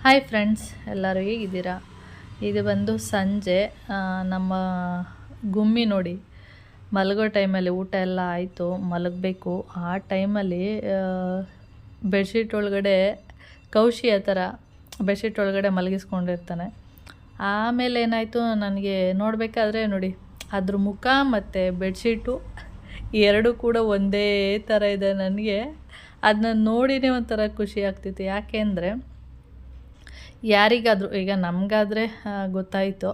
Hi friends, ಎಲ್ಲರೂ ಹೇಗಿದ್ದೀರಾ? ಇದು ಬಂದು ಸಂಜೆ. ನಮ್ಮ ಗುಮ್ಮಿ ನೋಡಿ ಮಲಗೋ ಟೈಮಲ್ಲಿ ಊಟ ಎಲ್ಲ ಆಯಿತು, ಮಲಗಬೇಕು. ಆ ಟೈಮಲ್ಲಿ ಬೆಡ್ಶೀಟ್ ಒಳಗಡೆ ಕೌಶಿ ಆ ಥರ ಬೆಡ್ಶೀಟ್ ಒಳಗಡೆ ಮಲಗಿಸ್ಕೊಂಡಿರ್ತಾನೆ. ಆಮೇಲೆ ಏನಾಯಿತು, ನನಗೆ ನೋಡಬೇಕಾದ್ರೆ ನೋಡಿ ಅದ್ರ ಮುಖ ಮತ್ತು ಬೆಡ್ಶೀಟು ಎರಡೂ ಕೂಡ ಒಂದೇ ಥರ ಇದೆ. ನನಗೆ ಅದನ್ನ ನೋಡಿನೇ ಒಂಥರ ಖುಷಿ ಆಗ್ತಿತ್ತು. ಯಾಕೆ ಅಂದರೆ ಯಾರಿಗಾದರೂ, ಈಗ ನಮಗಾದರೆ ಗೊತ್ತಾಯಿತು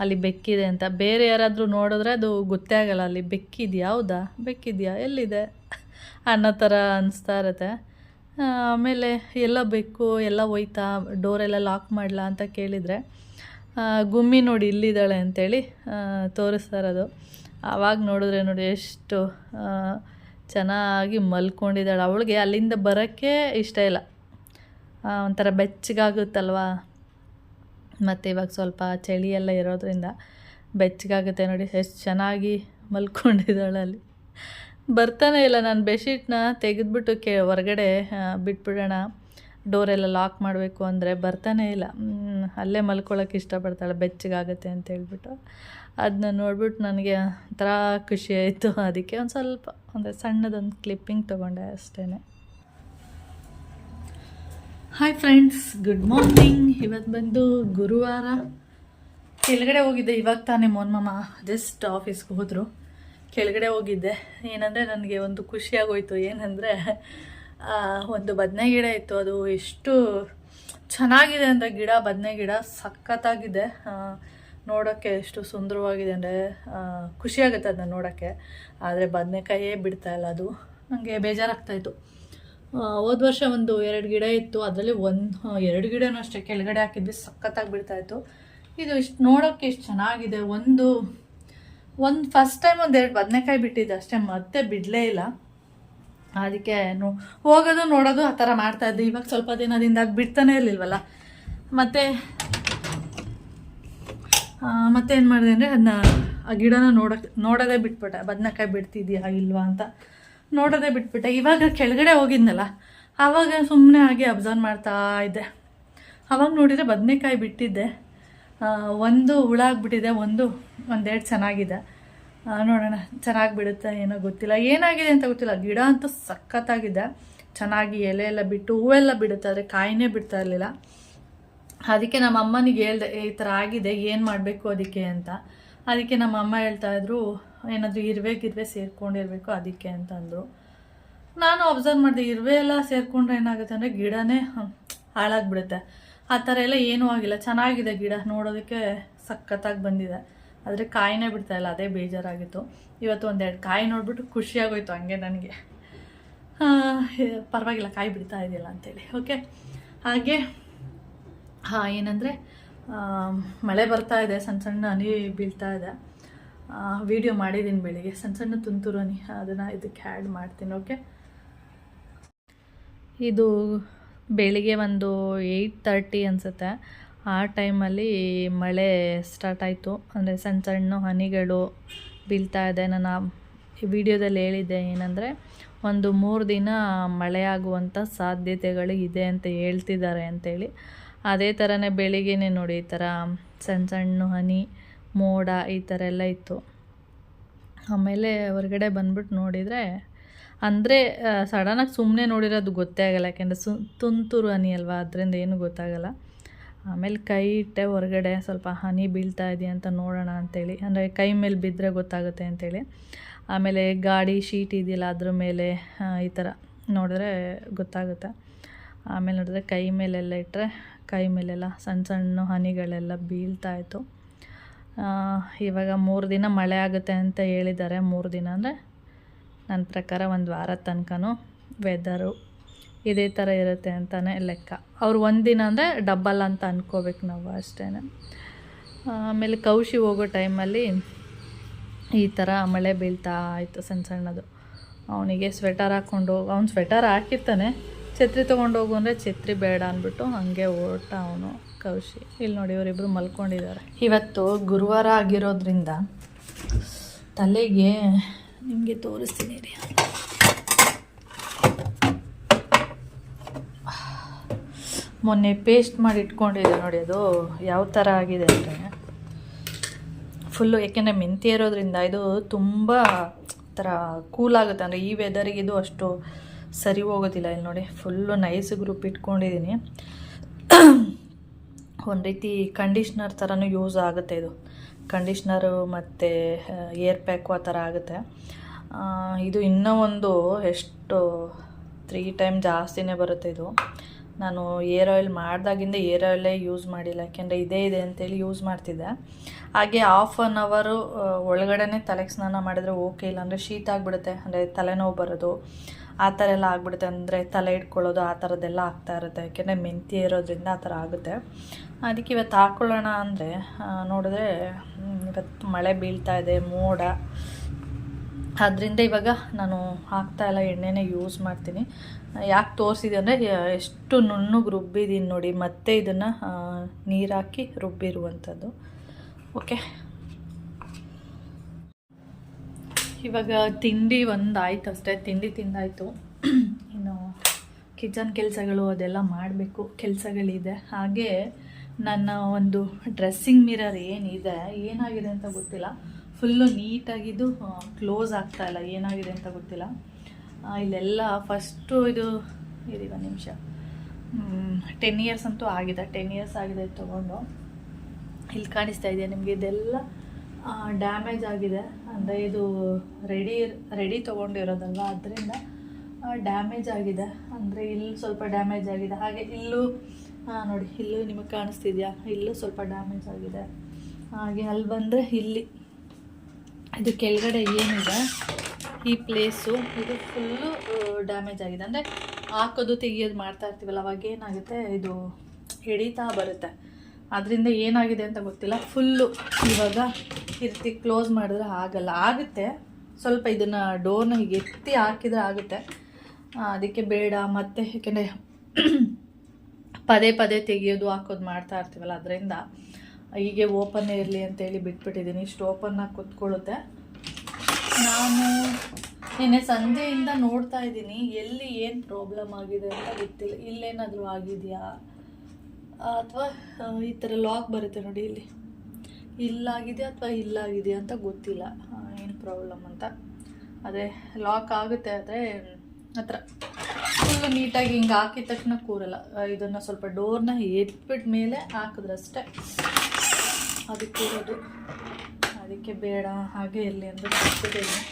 ಅಲ್ಲಿ ಬೆಕ್ಕಿದೆ ಅಂತ, ಬೇರೆ ಯಾರಾದರೂ ನೋಡಿದ್ರೆ ಅದು ಗೊತ್ತೇ ಆಗಲ್ಲ. ಅಲ್ಲಿ ಬೆಕ್ಕಿದೆಯಾ, ಹೌದಾ ಬೆಕ್ಕಿದೆಯಾ, ಎಲ್ಲಿದೆ ಅನ್ನೋ ಥರ ಅನಿಸ್ತಾ ಇರುತ್ತೆ. ಆಮೇಲೆ ಎಲ್ಲ ಬೆಕ್ಕು ಎಲ್ಲ ಹೋಯ್ತಾ, ಡೋರೆಲ್ಲ ಲಾಕ್ ಮಾಡಲಾ ಅಂತ ಕೇಳಿದರೆ ಗುಮ್ಮಿ ನೋಡಿ ಇಲ್ಲಿದ್ದಾಳೆ ಅಂಥೇಳಿ ತೋರಿಸ್ತಾ ಇರೋದು. ಆವಾಗ ನೋಡಿದ್ರೆ ನೋಡಿ ಎಷ್ಟು ಚೆನ್ನಾಗಿ ಮಲ್ಕೊಂಡಿದ್ದಾಳೆ. ಅವಳಿಗೆ ಅಲ್ಲಿಂದ ಬರೋಕ್ಕೆ ಇಷ್ಟ ಇಲ್ಲ, ಒಂಥರ ಬೆಚ್ಚಗಾಗುತ್ತಲ್ವ. ಮತ್ತು ಇವಾಗ ಸ್ವಲ್ಪ ಚಳಿ ಎಲ್ಲ ಇರೋದ್ರಿಂದ ಬೆಚ್ಚಗಾಗುತ್ತೆ. ನೋಡಿ ಎಷ್ಟು ಚೆನ್ನಾಗಿ ಮಲ್ಕೊಂಡಿದ್ದಾಳೆ. ಅಲ್ಲಿ ಬರ್ತಾನೆ ಇಲ್ಲ. ನಾನು ಬೆಡ್ಶೀಟ್ನ ತೆಗೆದ್ಬಿಟ್ಟು ಹೊರಗಡೆ ಬಿಟ್ಬಿಡೋಣ, ಡೋರೆಲ್ಲ ಲಾಕ್ ಮಾಡಬೇಕು ಅಂದರೆ ಬರ್ತಾನೆ ಇಲ್ಲ. ಅಲ್ಲೇ ಮಲ್ಕೊಳ್ಳೋಕೆ ಇಷ್ಟಪಡ್ತಾಳೆ, ಬೆಚ್ಚಗಾಗುತ್ತೆ ಅಂತ ಹೇಳ್ಬಿಟ್ಟು. ಅದನ್ನ ನೋಡ್ಬಿಟ್ಟು ನನಗೆ ಒಂಥರ ಖುಷಿ ಆಯಿತು. ಅದಕ್ಕೆ ಒಂದು ಸ್ವಲ್ಪ ಅಂದರೆ ಸಣ್ಣದೊಂದು ಕ್ಲಿಪ್ಪಿಂಗ್ ತೊಗೊಂಡೆ ಅಷ್ಟೇ. Hi friends, good morning. ಇವತ್ತು ಬಂದು ಗುರುವಾರ. ಕೆಳಗಡೆ ಹೋಗಿದ್ದೆ ಇವಾಗ ತಾನೇ. ಮೋನ್ಮಮ್ಮ ಜಸ್ಟ್ ಆಫೀಸ್ಗೆ ಹೋದರು. ಕೆಳಗಡೆ ಹೋಗಿದ್ದೆ. ಏನಂದರೆ ನನಗೆ ಒಂದು ಖುಷಿಯಾಗೋಯ್ತು. ಏನಂದರೆ ಒಂದು ಬದನೆ ಗಿಡ ಇತ್ತು, ಅದು ಎಷ್ಟು ಚೆನ್ನಾಗಿದೆ ಅಂದರೆ ಗಿಡ, ಬದನೆ ಗಿಡ ಸಖತ್ತಾಗಿದೆ. ನೋಡೋಕ್ಕೆ ಎಷ್ಟು ಸುಂದರವಾಗಿದೆ ಅಂದರೆ ಖುಷಿಯಾಗುತ್ತೆ ಅದನ್ನ ನೋಡೋಕ್ಕೆ. ಆದರೆ ಬದನೆಕಾಯೇ ಬಿಡ್ತಾಯಿಲ್ಲ. ಅದು ನನಗೆ ಬೇಜಾರಾಗ್ತಾಯಿತ್ತು. ಹೋದ ವರ್ಷ ಒಂದು 2 ಗಿಡ ಇತ್ತು, ಅದರಲ್ಲಿ 2 ಗಿಡನೂ ಅಷ್ಟೇ ಕೆಳಗಡೆ ಹಾಕಿದ್ವಿ, ಸಖತ್ತಾಗಿ ಬಿಡ್ತಾಯಿತ್ತು. ಇದು ಇಷ್ಟು ನೋಡೋಕ್ಕೆ ಇಷ್ಟು ಚೆನ್ನಾಗಿದೆ. ಒಂದು ಫಸ್ಟ್ ಟೈಮ್ 2 ಬದನೆಕಾಯಿ ಬಿಟ್ಟಿದ್ದೆ ಅಷ್ಟೇ, ಮತ್ತೆ ಬಿಡಲೇ ಇಲ್ಲ. ಅದಕ್ಕೆ ಹೋಗೋದು ನೋಡೋದು ಆ ಥರ ಮಾಡ್ತಾಯಿದ್ದೆ. ಇವಾಗ ಸ್ವಲ್ಪ ದಿನದಿಂದ ಅದು ಬಿಡ್ತಾನೆ ಇರಲಿಲ್ವಲ್ಲ. ಮತ್ತೇನು ಮಾಡಿದೆ ಅಂದರೆ ಅದನ್ನ ಆ ಗಿಡನ ನೋಡೋದೇ ಬಿಟ್ಬಿಟ್ಟೆ. ಬದನೆಕಾಯಿ ಬಿಡ್ತಿದ್ಯಾ ಇಲ್ವಾ ಅಂತ ನೋಡೋದೇ ಬಿಟ್ಬಿಟ್ಟೆ. ಇವಾಗ ಕೆಳಗಡೆ ಹೋಗಿದ್ನಲ್ಲ, ಆವಾಗ ಸುಮ್ಮನೆ ಹಾಗೆ ಅಬ್ಸರ್ವ್ ಮಾಡ್ತಾ ಇದ್ದೆ. ಆವಾಗ ನೋಡಿದರೆ ಬದನೆಕಾಯಿ ಬಿಟ್ಟಿದ್ದೆ. ಒಂದು ಹುಳ ಆಗಿಬಿಟ್ಟಿದೆ, ಒಂದೆರಡು ಚೆನ್ನಾಗಿದೆ. ನೋಡೋಣ, ಚೆನ್ನಾಗಿ ಬಿಡುತ್ತೆ ಏನೋ ಗೊತ್ತಿಲ್ಲ, ಏನಾಗಿದೆ ಅಂತ ಗೊತ್ತಿಲ್ಲ. ಗಿಡ ಅಂತೂ ಸಖತ್ತಾಗಿದೆ, ಚೆನ್ನಾಗಿ ಎಲೆ ಎಲ್ಲ ಬಿಟ್ಟು ಹೂವೆಲ್ಲ ಬಿಡುತ್ತೆ, ಆದರೆ ಕಾಯಿನೇ ಬಿಡ್ತಾ ಇರಲಿಲ್ಲ. ಅದಕ್ಕೆ ನಮ್ಮ ಅಮ್ಮನಿಗೆ ಹೇಳ್ದೆ, ಈ ಥರ ಆಗಿದೆ, ಏನು ಮಾಡಬೇಕು ಅದಕ್ಕೆ ಅಂತ. ಅದಕ್ಕೆ ನಮ್ಮ ಅಮ್ಮ ಹೇಳ್ತಾಯಿದ್ರು, ಏನಾದರೂ ಇರುವೆ ಸೇರ್ಕೊಂಡಿರಬೇಕು ಅದಕ್ಕೆ ಅಂತಂದರು. ನಾನು ಅಬ್ಸರ್ವ್ ಮಾಡಿದೆ, ಇರುವೆ ಎಲ್ಲ ಸೇರಿಕೊಂಡ್ರೆ ಏನಾಗುತ್ತೆ ಅಂದರೆ ಗಿಡನೇ ಹಾಳಾಗಿಬಿಡುತ್ತೆ. ಆ ಥರ ಎಲ್ಲ ಏನೂ ಆಗಿಲ್ಲ, ಚೆನ್ನಾಗಿದೆ ಗಿಡ, ನೋಡೋದಕ್ಕೆ ಸಖತ್ತಾಗಿ ಬಂದಿದೆ. ಆದರೆ ಕಾಯಿನೇ ಬಿಡ್ತಾಯಿಲ್ಲ, ಅದೇ ಬೇಜಾರಾಗಿತ್ತು. ಇವತ್ತು 1-2 ಕಾಯಿ ನೋಡಿಬಿಟ್ಟು ಖುಷಿಯಾಗೋಯ್ತು ಹಂಗೆ ನನಗೆ. ಪರವಾಗಿಲ್ಲ, ಕಾಯಿ ಬಿಡ್ತಾ ಇದೆಯಲ್ಲ ಅಂಥೇಳಿ. ಓಕೆ, ಹಾಗೆ ಏನಂದರೆ ಮಳೆ ಬರ್ತಾ ಇದೆ, ಸಣ್ಣ ಸಣ್ಣ ಹನಿ ಬೀಳ್ತಾ ಇದೆ. ವಿಡಿಯೋ ಮಾಡಿದ್ದೀನಿ ಬೆಳಿಗ್ಗೆ, ಸಣ್ಣ ಸಣ್ಣ ತುಂತುರು ಹನಿ, ಅದನ್ನು ಇದಕ್ಕೆ ಆ್ಯಡ್ ಮಾಡ್ತೀನಿ. ಓಕೆ, ಇದು ಬೆಳಿಗ್ಗೆ ಒಂದು 8:30 ಅನಿಸುತ್ತೆ. ಆ ಟೈಮಲ್ಲಿ ಮಳೆ ಸ್ಟಾರ್ಟ್ ಆಯಿತು. ಅಂದರೆ ಸಣ್ಣ ಸಣ್ಣ ಹನಿಗಳು ಬೀಳ್ತಾ ಇದೆ. ನಾನು ವಿಡಿಯೋದಲ್ಲಿ ಹೇಳಿದ್ದೆ ಏನಂದರೆ ಒಂದು 3 ದಿನ ಮಳೆ ಆಗುವಂಥ ಸಾಧ್ಯತೆಗಳು ಇದೆ ಅಂತ ಹೇಳ್ತಿದ್ದಾರೆ ಅಂಥೇಳಿ. ಅದೇ ಥರನೇ ಬೆಳಿಗ್ಗೆನೇ ನೋಡಿ ಈ ಥರ ಸಣ್ಣ ಸಣ್ಣ ಹನಿ, ಮೋಡ ಈ ಥರ ಎಲ್ಲ ಇತ್ತು. ಆಮೇಲೆ ಹೊರಗಡೆ ಬಂದ್ಬಿಟ್ಟು ನೋಡಿದರೆ, ಅಂದರೆ ಸಡನ್ನಾಗಿ ಸುಮ್ಮನೆ ನೋಡಿರೋದು ಗೊತ್ತೇ ಆಗಲ್ಲ, ಯಾಕೆಂದರೆ ತುಂತುರು ಹನಿ ಅಲ್ವಾ, ಅದರಿಂದ ಏನೂ ಗೊತ್ತಾಗಲ್ಲ. ಆಮೇಲೆ ಕೈ ಇಟ್ಟೆ ಹೊರಗಡೆ, ಸ್ವಲ್ಪ ಹನಿ ಬೀಳ್ತಾ ಇದೆಯಾ ಅಂತ ನೋಡೋಣ ಅಂಥೇಳಿ, ಅಂದರೆ ಕೈ ಮೇಲೆ ಬಿದ್ದರೆ ಗೊತ್ತಾಗುತ್ತೆ ಅಂಥೇಳಿ. ಆಮೇಲೆ ಗಾಡಿ ಶೀಟ್ ಇದೆಯಲ್ಲ ಅದ್ರ ಮೇಲೆ ಈ ಥರ ನೋಡಿದ್ರೆ ಗೊತ್ತಾಗುತ್ತೆ. ಆಮೇಲೆ ನೋಡಿದ್ರೆ ಕೈ ಮೇಲೆಲ್ಲ ಇಟ್ಟರೆ ಕೈ ಮೇಲೆಲ್ಲ ಸಣ್ಣ ಸಣ್ಣ ಹನಿಗಳೆಲ್ಲ ಬೀಳ್ತಾಯಿತ್ತು. ಇವಾಗ 3 ದಿನ ಮಳೆ ಆಗುತ್ತೆ ಅಂತ ಹೇಳಿದ್ದಾರೆ. 3 ದಿನ ಅಂದರೆ ನನ್ನ ಪ್ರಕಾರ 1 ವಾರದ ತನಕನೂ ವೆದರು ಇದೇ ಥರ ಇರುತ್ತೆ ಅಂತಲೇ ಲೆಕ್ಕ. ಅವ್ರು 1 ದಿನ ಅಂದರೆ ಡಬ್ಬಲ್ ಅಂತ ಅಂದ್ಕೋಬೇಕು ನಾವು ಅಷ್ಟೇ. ಆಮೇಲೆ ಕೌಶಿ ಹೋಗೋ ಟೈಮಲ್ಲಿ ಈ ಥರ ಮಳೆ ಬೀಳ್ತಾ ಇತ್ತು ಸಣ್ಣ ಸಣ್ಣದು. ಅವನಿಗೆ ಸ್ವೆಟರ್ ಹಾಕ್ಕೊಂಡು ಅವ್ನು ಸ್ವೆಟರ್ ಹಾಕಿರ್ತಾನೆ, ಛತ್ರಿ ತೊಗೊಂಡೋಗು ಅಂದರೆ ಛತ್ರಿ ಬೇಡ ಅಂದ್ಬಿಟ್ಟು ಹಾಗೆ ಹೊರಟ ಅವನು ಕೌಶಿ. ಇಲ್ಲಿ ನೋಡಿ ಇವರಿಬ್ಬರು ಮಲ್ಕೊಂಡಿದ್ದಾರೆ. ಇವತ್ತು ಗುರುವಾರ ಆಗಿರೋದ್ರಿಂದ ತಲೆಗೆ ನಿಮಗೆ ತೋರಿಸ್ತೀನಿ ರೀ. ಮೊನ್ನೆ ಪೇಸ್ಟ್ ಮಾಡಿ ಇಟ್ಕೊಂಡಿದ್ದೆ ನೋಡಿ, ಅದು ಯಾವ ಥರ ಆಗಿದೆ ಅಂದರೆ ಫುಲ್ಲು, ಏಕೆಂದರೆ ಮೆಂತ್ಯ ಇರೋದ್ರಿಂದ ಇದು ತುಂಬ ಥರ ಕೂಲ್ ಆಗುತ್ತೆ. ಅಂದರೆ ಈ ವೆದರಿಗೆ ಇದು ಅಷ್ಟು ಸರಿ ಹೋಗೋದಿಲ್ಲ. ಇಲ್ಲಿ ನೋಡಿ ಫುಲ್ಲು ನೈಸ್ ಗ್ರೂಪ್ ಇಟ್ಕೊಂಡಿದ್ದೀನಿ. ಒಂದು ರೀತಿ ಕಂಡೀಷ್ನರ್ ಥರನೂ ಯೂಸ್ ಆಗುತ್ತೆ ಇದು. ಕಂಡೀಷ್ನರು ಮತ್ತು ಏರ್ ಪ್ಯಾಕು ಆ ಥರ ಆಗುತ್ತೆ. ಇದು ಇನ್ನೂ ಒಂದು ಎಷ್ಟು 3 ಟೈಮ್ ಜಾಸ್ತಿನೇ ಬರುತ್ತೆ ಇದು. ನಾನು ಏರ್ ಆಯಿಲ್ ಮಾಡಿದಾಗಿಂದ ಏರ್ ಆಯಿಲೇ ಯೂಸ್ ಮಾಡಿಲ್ಲ, ಯಾಕೆಂದರೆ ಇದೇ ಇದೆ ಅಂತೇಳಿ ಯೂಸ್ ಮಾಡ್ತಿದ್ದೆ. ಹಾಗೆ 1/2 ಅವರ್ ಒಳಗಡೆ ತಲೆಗೆ ಸ್ನಾನ ಮಾಡಿದ್ರೆ ಓಕೆ, ಇಲ್ಲಾಂದರೆ ಶೀತ ಆಗಿಬಿಡುತ್ತೆ, ಅಂದರೆ ತಲೆನೋವು ಬರೋದು ಆ ಥರ ಎಲ್ಲ ಆಗಿಬಿಡುತ್ತೆ. ಅಂದರೆ ತಲೆ ಇಟ್ಕೊಳ್ಳೋದು ಆ ಥರದ್ದೆಲ್ಲ ಆಗ್ತಾ ಇರುತ್ತೆ, ಯಾಕೆಂದರೆ ಮೆಂತ್ಯ ಇರೋದ್ರಿಂದ ಆ ಥರ ಆಗುತ್ತೆ. ಅದಕ್ಕೆ ಇವತ್ತು ಹಾಕ್ಕೊಳ್ಳೋಣ ಅಂದರೆ ನೋಡಿದ್ರೆ ಇವತ್ತು ಮಳೆ ಬೀಳ್ತಾ ಇದೆ, ಮೋಡ, ಅದರಿಂದ ಇವಾಗ ನಾನು ಹಾಕ್ತಾಯಿಲ್ಲ, ಎಣ್ಣೆನೇ ಯೂಸ್ ಮಾಡ್ತೀನಿ. ಯಾಕೆ ತೋರಿಸಿದೆ ಅಂದರೆ ಎಷ್ಟು ನುಣ್ಣಗೆ ರುಬ್ಬಿದ್ದೀನಿ ನೋಡಿ, ಮತ್ತೆ ಇದನ್ನು ನೀರು ಹಾಕಿ ರುಬ್ಬಿರುವಂಥದ್ದು. ಓಕೆ, ಇವಾಗ ತಿಂಡಿ ಒಂದು ಆಯ್ತು ಅಷ್ಟೇ, ತಿಂಡಿ ತಿಂದಾಯಿತು. ಇನ್ನು ಕಿಚನ್ ಕೆಲಸಗಳು ಅದೆಲ್ಲ ಮಾಡಬೇಕು, ಕೆಲಸಗಳಿದೆ. ಹಾಗೆ ನನ್ನ ಒಂದು ಡ್ರೆಸ್ಸಿಂಗ್ ಮಿರರ್ ಏನಾಗಿದೆ ಅಂತ ಗೊತ್ತಿಲ್ಲ, ಫುಲ್ಲು ನೀಟಾಗಿದ್ದು ಕ್ಲೋಸ್ ಆಗ್ತಾಯಿಲ್ಲ, ಏನಾಗಿದೆ ಅಂತ ಗೊತ್ತಿಲ್ಲ. ಇಲ್ಲೆಲ್ಲ ಫಸ್ಟು ಇದು ಒಂದು ನಿಮಿಷ, 10 ಇಯರ್ಸ್ ಅಂತೂ ಆಗಿದೆ, 10 ಇಯರ್ಸ್ ಆಗಿದೆ ತೊಗೊಂಡು. ಇಲ್ಲಿ ಕಾಣಿಸ್ತಾ ಇದೆಯಾ ನಿಮಗೆ? ಇದೆಲ್ಲ ಡ್ಯಾಮೇಜ್ ಆಗಿದೆ, ಅಂದರೆ ಇದು ರೆಡಿ ತೊಗೊಂಡಿರೋದಲ್ವ, ಅದರಿಂದ ಡ್ಯಾಮೇಜ್ ಆಗಿದೆ. ಅಂದರೆ ಇಲ್ಲಿ ಸ್ವಲ್ಪ ಡ್ಯಾಮೇಜ್ ಆಗಿದೆ, ಹಾಗೆ ಇಲ್ಲೂ ನೋಡಿ, ಇಲ್ಲೂ ನಿಮಗೆ ಕಾಣಿಸ್ತಿದೆಯಾ, ಇಲ್ಲೂ ಸ್ವಲ್ಪ ಡ್ಯಾಮೇಜ್ ಆಗಿದೆ. ಹಾಗೆ ಅಲ್ಲಿ ಬಂದರೆ ಇಲ್ಲಿ ಇದು ಕೆಳಗಡೆ ಏನಿದೆ ಈ ಪ್ಲೇಸು, ಇದು ಫುಲ್ಲು ಡ್ಯಾಮೇಜ್ ಆಗಿದೆ. ಅಂದರೆ ಹಾಕೋದು ತೆಗಿಯೋದು ಮಾಡ್ತಾ ಇರ್ತೀವಲ್ಲ, ಅವಾಗ ಏನಾಗುತ್ತೆ, ಇದು ಹಿಡಿತಾ ಬರುತ್ತೆ. ಅದರಿಂದ ಏನಾಗಿದೆ ಅಂತ ಗೊತ್ತಿಲ್ಲ, ಫುಲ್ಲು ಇವಾಗ ಈ ರೀತಿ ಕ್ಲೋಸ್ ಮಾಡಿದ್ರೆ ಆಗಲ್ಲ, ಆಗುತ್ತೆ ಸ್ವಲ್ಪ. ಇದನ್ನು ಡೋರ್ನ ಹೀಗೆ ಎತ್ತಿ ಹಾಕಿದರೆ ಆಗುತ್ತೆ, ಅದಕ್ಕೆ ಬೇಡ. ಮತ್ತು ಯಾಕೆಂದರೆ ಪದೇ ಪದೇ ತೆಗಿಯೋದು ಹಾಕೋದು ಮಾಡ್ತಾ ಇರ್ತೀವಲ್ಲ, ಅದರಿಂದ ಹೀಗೆ ಓಪನ್ನೇ ಇರಲಿ ಅಂತೇಳಿ ಬಿಟ್ಬಿಟ್ಟಿದ್ದೀನಿ. ಇಷ್ಟು ಓಪನ್ನಾಗಿ ಕೂತ್ಕೊಳ್ಳುತ್ತೆ. ನಾನು ನಿನ್ನೆ ಸಂಜೆಯಿಂದ ನೋಡ್ತಾ ಇದ್ದೀನಿ ಎಲ್ಲಿ ಏನು ಪ್ರಾಬ್ಲಮ್ ಆಗಿದೆ ಅಂತ ಗೊತ್ತಿಲ್ಲ. ಇಲ್ಲೇನಾದರೂ ಆಗಿದೆಯಾ ಅಥವಾ ಈ ಥರ ಲಾಕ್ ಬರುತ್ತೆ ನೋಡಿ, ಇಲ್ಲಾಗಿದೆಯಾ ಅಥವಾ ಇಲ್ಲಾಗಿದೆಯಾ ಅಂತ ಗೊತ್ತಿಲ್ಲ ಏನು ಪ್ರಾಬ್ಲಮ್ ಅಂತ. ಅದೇ ಲಾಕ್ ಆಗುತ್ತೆ, ಆದರೆ ಆ ಥರ ಫುಲ್ಲು ನೀಟಾಗಿ ಹಿಂಗೆ ಹಾಕಿದ ತಕ್ಷಣ ಕೂರಲ್ಲ. ಇದನ್ನು ಸ್ವಲ್ಪ ಡೋರ್ನ ಎತ್ಬಿಟ್ಟ ಮೇಲೆ ಹಾಕಿದ್ರಷ್ಟೇ ಅದು ಕೂರೋದು. ಅದಕ್ಕೆ ಬೇಡ, ಹಾಗೆ ಇರಲಿ ಅಂದರೆ ಬಿಟ್ಬಿಟ್ಟಿದ್ದೀನಿ.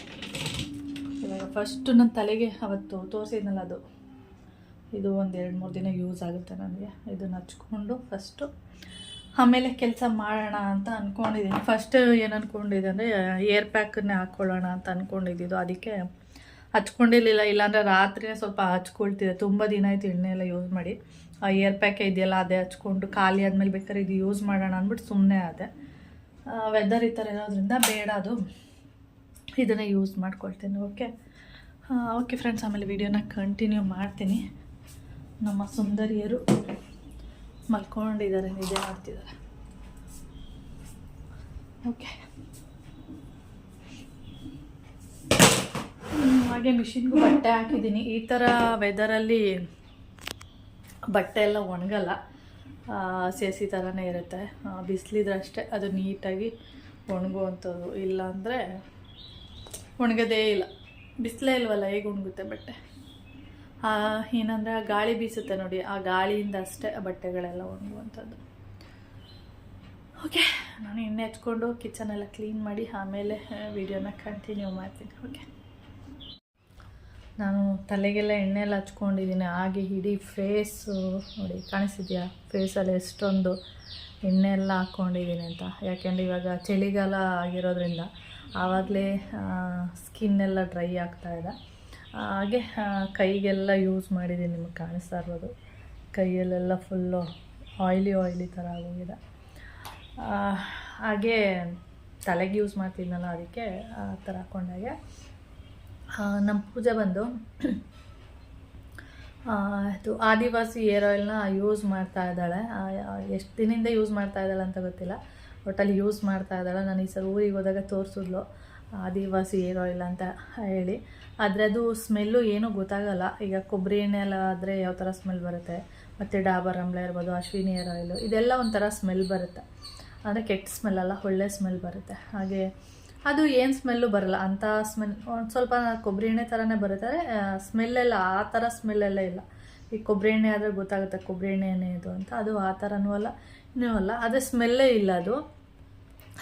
ಇವಾಗ ಫಸ್ಟು ನನ್ನ ತಲೆಗೆ ಅವತ್ತು ತೋರಿಸಿದ್ನಲ್ಲ, ಇದು ಒಂದು 2-3 ದಿನ ಯೂಸ್ ಆಗುತ್ತೆ ನನಗೆ. ಇದನ್ನು ಹಚ್ಕೊಂಡು ಫಸ್ಟು ಆಮೇಲೆ ಕೆಲಸ ಮಾಡೋಣ ಅಂತ ಅಂದ್ಕೊಂಡಿದ್ದೀನಿ. ಫಸ್ಟ್ ಏನು ಅಂದ್ಕೊಂಡಿದ್ದೆ ಅಂದರೆ ಏರ್ ಪ್ಯಾಕನ್ನೇ ಹಾಕ್ಕೊಳ್ಳೋಣ ಅಂತ ಅಂದ್ಕೊಂಡಿದ್ದು, ಅದಕ್ಕೆ ಹಚ್ಕೊಂಡಿರಲಿಲ್ಲ. ಇಲ್ಲಾಂದರೆ ರಾತ್ರಿನೇ ಸ್ವಲ್ಪ ಹಚ್ಕೊಳ್ತಿದ್ದೆ, ತುಂಬ ದಿನ ಆಯಿತು ಎಣ್ಣೆ ಎಲ್ಲ ಯೂಸ್ ಮಾಡಿ. ಆ ಏರ್ ಪ್ಯಾಕ್ ಇದೆಯಲ್ಲ ಅದೇ ಹಚ್ಕೊಂಡು ಖಾಲಿ ಆದಮೇಲೆ ಬೇಕಾದ್ರೆ ಇದು ಯೂಸ್ ಮಾಡೋಣ ಅಂದ್ಬಿಟ್ಟು ಸುಮ್ಮನೆ ಆದೆ. ವೆದರ್ ಈ ಥರ ಇರೋದ್ರಿಂದ ಬೇಡ, ಅದು ಇದನ್ನೇ ಯೂಸ್ ಮಾಡ್ಕೊಳ್ತೀನಿ. ಓಕೆ ಫ್ರೆಂಡ್ಸ್, ಆಮೇಲೆ ವಿಡಿಯೋನ ಕಂಟಿನ್ಯೂ ಮಾಡ್ತೀನಿ. ನಮ್ಮ ಸುಂದರಿಯರು ಮಲ್ಕೊಂಡಿದ್ದಾರೆ, ನಿದ್ದೆ ಮಾಡ್ತಿದ್ದಾರೆ. ಓಕೆ, ಹಾಗೆ ಮಿಷಿನ್ಗೂ ಬಟ್ಟೆ ಹಾಕಿದ್ದೀನಿ. ಈ ಥರ ವೆದರಲ್ಲಿ ಬಟ್ಟೆ ಎಲ್ಲ ಒಣಗಲ್ಲ, ಸೇಸಿ ಥರನೇ ಇರುತ್ತೆ. ಬಿಸಿಲಿದ್ರೆ ಅಷ್ಟೇ ಅದು ನೀಟಾಗಿ ಒಣಗುವಂಥದ್ದು, ಇಲ್ಲಾಂದರೆ ಒಣಗೋದೇ ಇಲ್ಲ. ಬಿಸಿಲೇ ಇಲ್ವಲ್ಲ, ಹೇಗೆ ಒಣಗುತ್ತೆ ಬಟ್ಟೆ? ಏನಂದರೆ ಆ ಗಾಳಿ ಬೀಸುತ್ತೆ ನೋಡಿ, ಆ ಗಾಳಿಯಿಂದ ಅಷ್ಟೇ ಬಟ್ಟೆಗಳೆಲ್ಲ ಒಣಗುವಂಥದ್ದು. ಓಕೆ, ನಾನು ಎಣ್ಣೆ ಹಚ್ಕೊಂಡು ಕಿಚನೆಲ್ಲ ಕ್ಲೀನ್ ಮಾಡಿ ಆಮೇಲೆ ವಿಡಿಯೋನ ಕಂಟಿನ್ಯೂ ಮಾಡ್ತೀನಿ. ಓಕೆ, ನಾನು ತಲೆಗೆಲ್ಲ ಎಣ್ಣೆ ಎಲ್ಲ ಹಚ್ಕೊಂಡಿದ್ದೀನಿ. ಹಾಗೆ ಇಡೀ ಫೇಸು ನೋಡಿ, ಕಾಣಿಸ್ತಿದೆಯಾ? ಫೇಸಲ್ಲಿ ಎಷ್ಟೊಂದು ಎಣ್ಣೆ ಎಲ್ಲ ಹಾಕ್ಕೊಂಡಿದ್ದೀನಿ ಅಂತ. ಯಾಕೆಂದರೆ ಇವಾಗ ಚಳಿಗಾಲ ಆಗಿರೋದ್ರಿಂದ ಆವಾಗಲೇ ಸ್ಕಿನ್ನೆಲ್ಲ ಡ್ರೈ ಆಗ್ತಾಯಿದೆ. ಹಾಗೆ ಕೈಗೆಲ್ಲ ಯೂಸ್ ಮಾಡಿದ್ದೀನಿ, ನಿಮಗೆ ಕಾಣಿಸ್ತಾ ಇರ್ಬೋದು. ಕೈಯಲ್ಲೆಲ್ಲ ಫುಲ್ಲು ಆಯ್ಲಿ ಥರ ಆಗೋಗಿದೆ. ಹಾಗೆ ತಲೆಗೆ ಯೂಸ್ ಮಾಡ್ತಿದ್ನಲ್ಲ, ಅದಕ್ಕೆ ಆ ಥರ ಹಾಕ್ಕೊಂಡಾಗೆ. ನಮ್ಮ ಪೂಜೆ ಬಂದು ಇದು ಆದಿವಾಸಿ ಏರ್ ಆಯಿಲ್ನ ಯೂಸ್ ಮಾಡ್ತಾ ಇದ್ದಾಳೆ. ಎಷ್ಟು ದಿನದಿಂದ ಯೂಸ್ ಮಾಡ್ತಾ ಇದ್ದಾಳೆ ಅಂತ ಗೊತ್ತಿಲ್ಲ, ಒಟ್ಟಲ್ಲಿ ಯೂಸ್ ಮಾಡ್ತಾ ಇದ್ದಾಳೆ. ನಾನು ಈ ಸಲ ಊರಿಗೆ ಹೋದಾಗ ತೋರಿಸಿದ್ಲು ಆದಿವಾಸಿ ಏರ್ ಆಯಿಲ್ ಅಂತ ಹೇಳಿ. ಆದರೆ ಅದು ಸ್ಮೆಲ್ಲು ಏನೂ ಗೊತ್ತಾಗಲ್ಲ. ಈಗ ಕೊಬ್ಬರಿ ಎಣ್ಣೆ ಎಲ್ಲ ಆದರೆ ಯಾವ ಥರ ಸ್ಮೆಲ್ ಬರುತ್ತೆ, ಮತ್ತು ಡಾಬರ್ ಆಮ್ಲ ಇರ್ಬೋದು, ಅಶ್ವಿನಿ ಹೇರ್ ಆಯಿಲು, ಇದೆಲ್ಲ ಒಂಥರ ಸ್ಮೆಲ್ ಬರುತ್ತೆ. ಅಂದರೆ ಕೆಟ್ಟ ಸ್ಮೆಲ್ ಅಲ್ಲ, ಒಳ್ಳೆ ಸ್ಮೆಲ್ ಬರುತ್ತೆ. ಹಾಗೆ ಅದು ಏನು ಸ್ಮೆಲ್ಲು ಬರಲ್ಲ, ಅಂಥ ಸ್ಮೆಲ್ ಒಂದು ಸ್ವಲ್ಪ ಕೊಬ್ಬರಿ ಎಣ್ಣೆ ಥರನೇ ಬರುತ್ತೆ. ಸ್ಮೆಲ್ಲೆಲ್ಲ ಆ ಥರ ಸ್ಮೆಲ್ಲೆಲ್ಲ ಇಲ್ಲ. ಈ ಕೊಬ್ಬರಿ ಎಣ್ಣೆ ಆದರೆ ಗೊತ್ತಾಗುತ್ತೆ ಕೊಬ್ಬರಿ ಎಣ್ಣೆ ಇದು ಅಂತ, ಅದು ಆ ಥರನೂ ಅಲ್ಲ ಇನ್ನೂ ಅಲ್ಲ, ಅದೇ ಸ್ಮೆಲ್ಲೇ ಇಲ್ಲ ಅದು.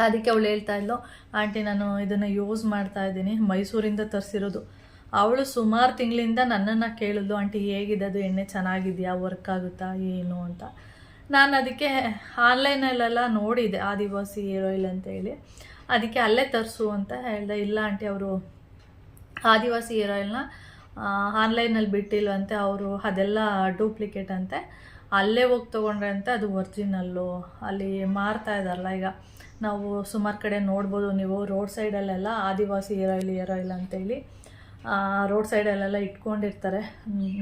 ಅದಕ್ಕೆ ಅವಳು ಹೇಳ್ತಾ ಇದ್ಲು, ಆಂಟಿ ನಾನು ಇದನ್ನು ಯೂಸ್ ಮಾಡ್ತಾಯಿದ್ದೀನಿ, ಮೈಸೂರಿಂದ ತರಿಸಿರೋದು. ಅವಳು ಸುಮಾರು ತಿಂಗಳಿಂದ ನನ್ನನ್ನು ಕೇಳಿದ್ಲು, ಆಂಟಿ ಹೇಗಿದೆ ಅದು ಎಣ್ಣೆ, ಚೆನ್ನಾಗಿದೆಯಾ, ವರ್ಕ್ ಆಗುತ್ತಾ ಏನು ಅಂತ. ನಾನು ಅದಕ್ಕೆ ಆನ್ಲೈನಲ್ಲೆಲ್ಲ ನೋಡಿದೆ ಆದಿವಾಸಿ ಹೇರ್ ಆಯಿಲ್ ಅಂತೇಳಿ, ಅದಕ್ಕೆ ಅಲ್ಲೇ ತರಿಸು ಅಂತ ಹೇಳಿದೆ. ಇಲ್ಲ ಆಂಟಿ, ಅವರು ಆದಿವಾಸಿ ಹೇರ್ ಆಯಿಲ್ನ ಆನ್ಲೈನಲ್ಲಿ ಬಿಟ್ಟಿಲ್ವಂತೆ, ಅವರು ಅದೆಲ್ಲ ಡೂಪ್ಲಿಕೇಟ್ ಅಂತೆ, ಅಲ್ಲೇ ಹೋಗಿ ತೊಗೊಂಡ್ರೆ ಅಂತ ಅದು ಒರಿಜಿನಲ್ಲು, ಅಲ್ಲಿ ಮಾರ್ತಾ ಇದ್ದಾರಲ್ಲ ಈಗ ನಾವು ಸುಮಾರು ಕಡೆ ನೋಡ್ಬೋದು ನೀವು, ರೋಡ್ ಸೈಡಲ್ಲೆಲ್ಲ ಆದಿವಾಸಿ ಹೇರ್ ಆಯಿಲ್ ಅಂತೇಳಿ ರೋಡ್ ಸೈಡಲ್ಲೆಲ್ಲ ಇಟ್ಕೊಂಡಿರ್ತಾರೆ,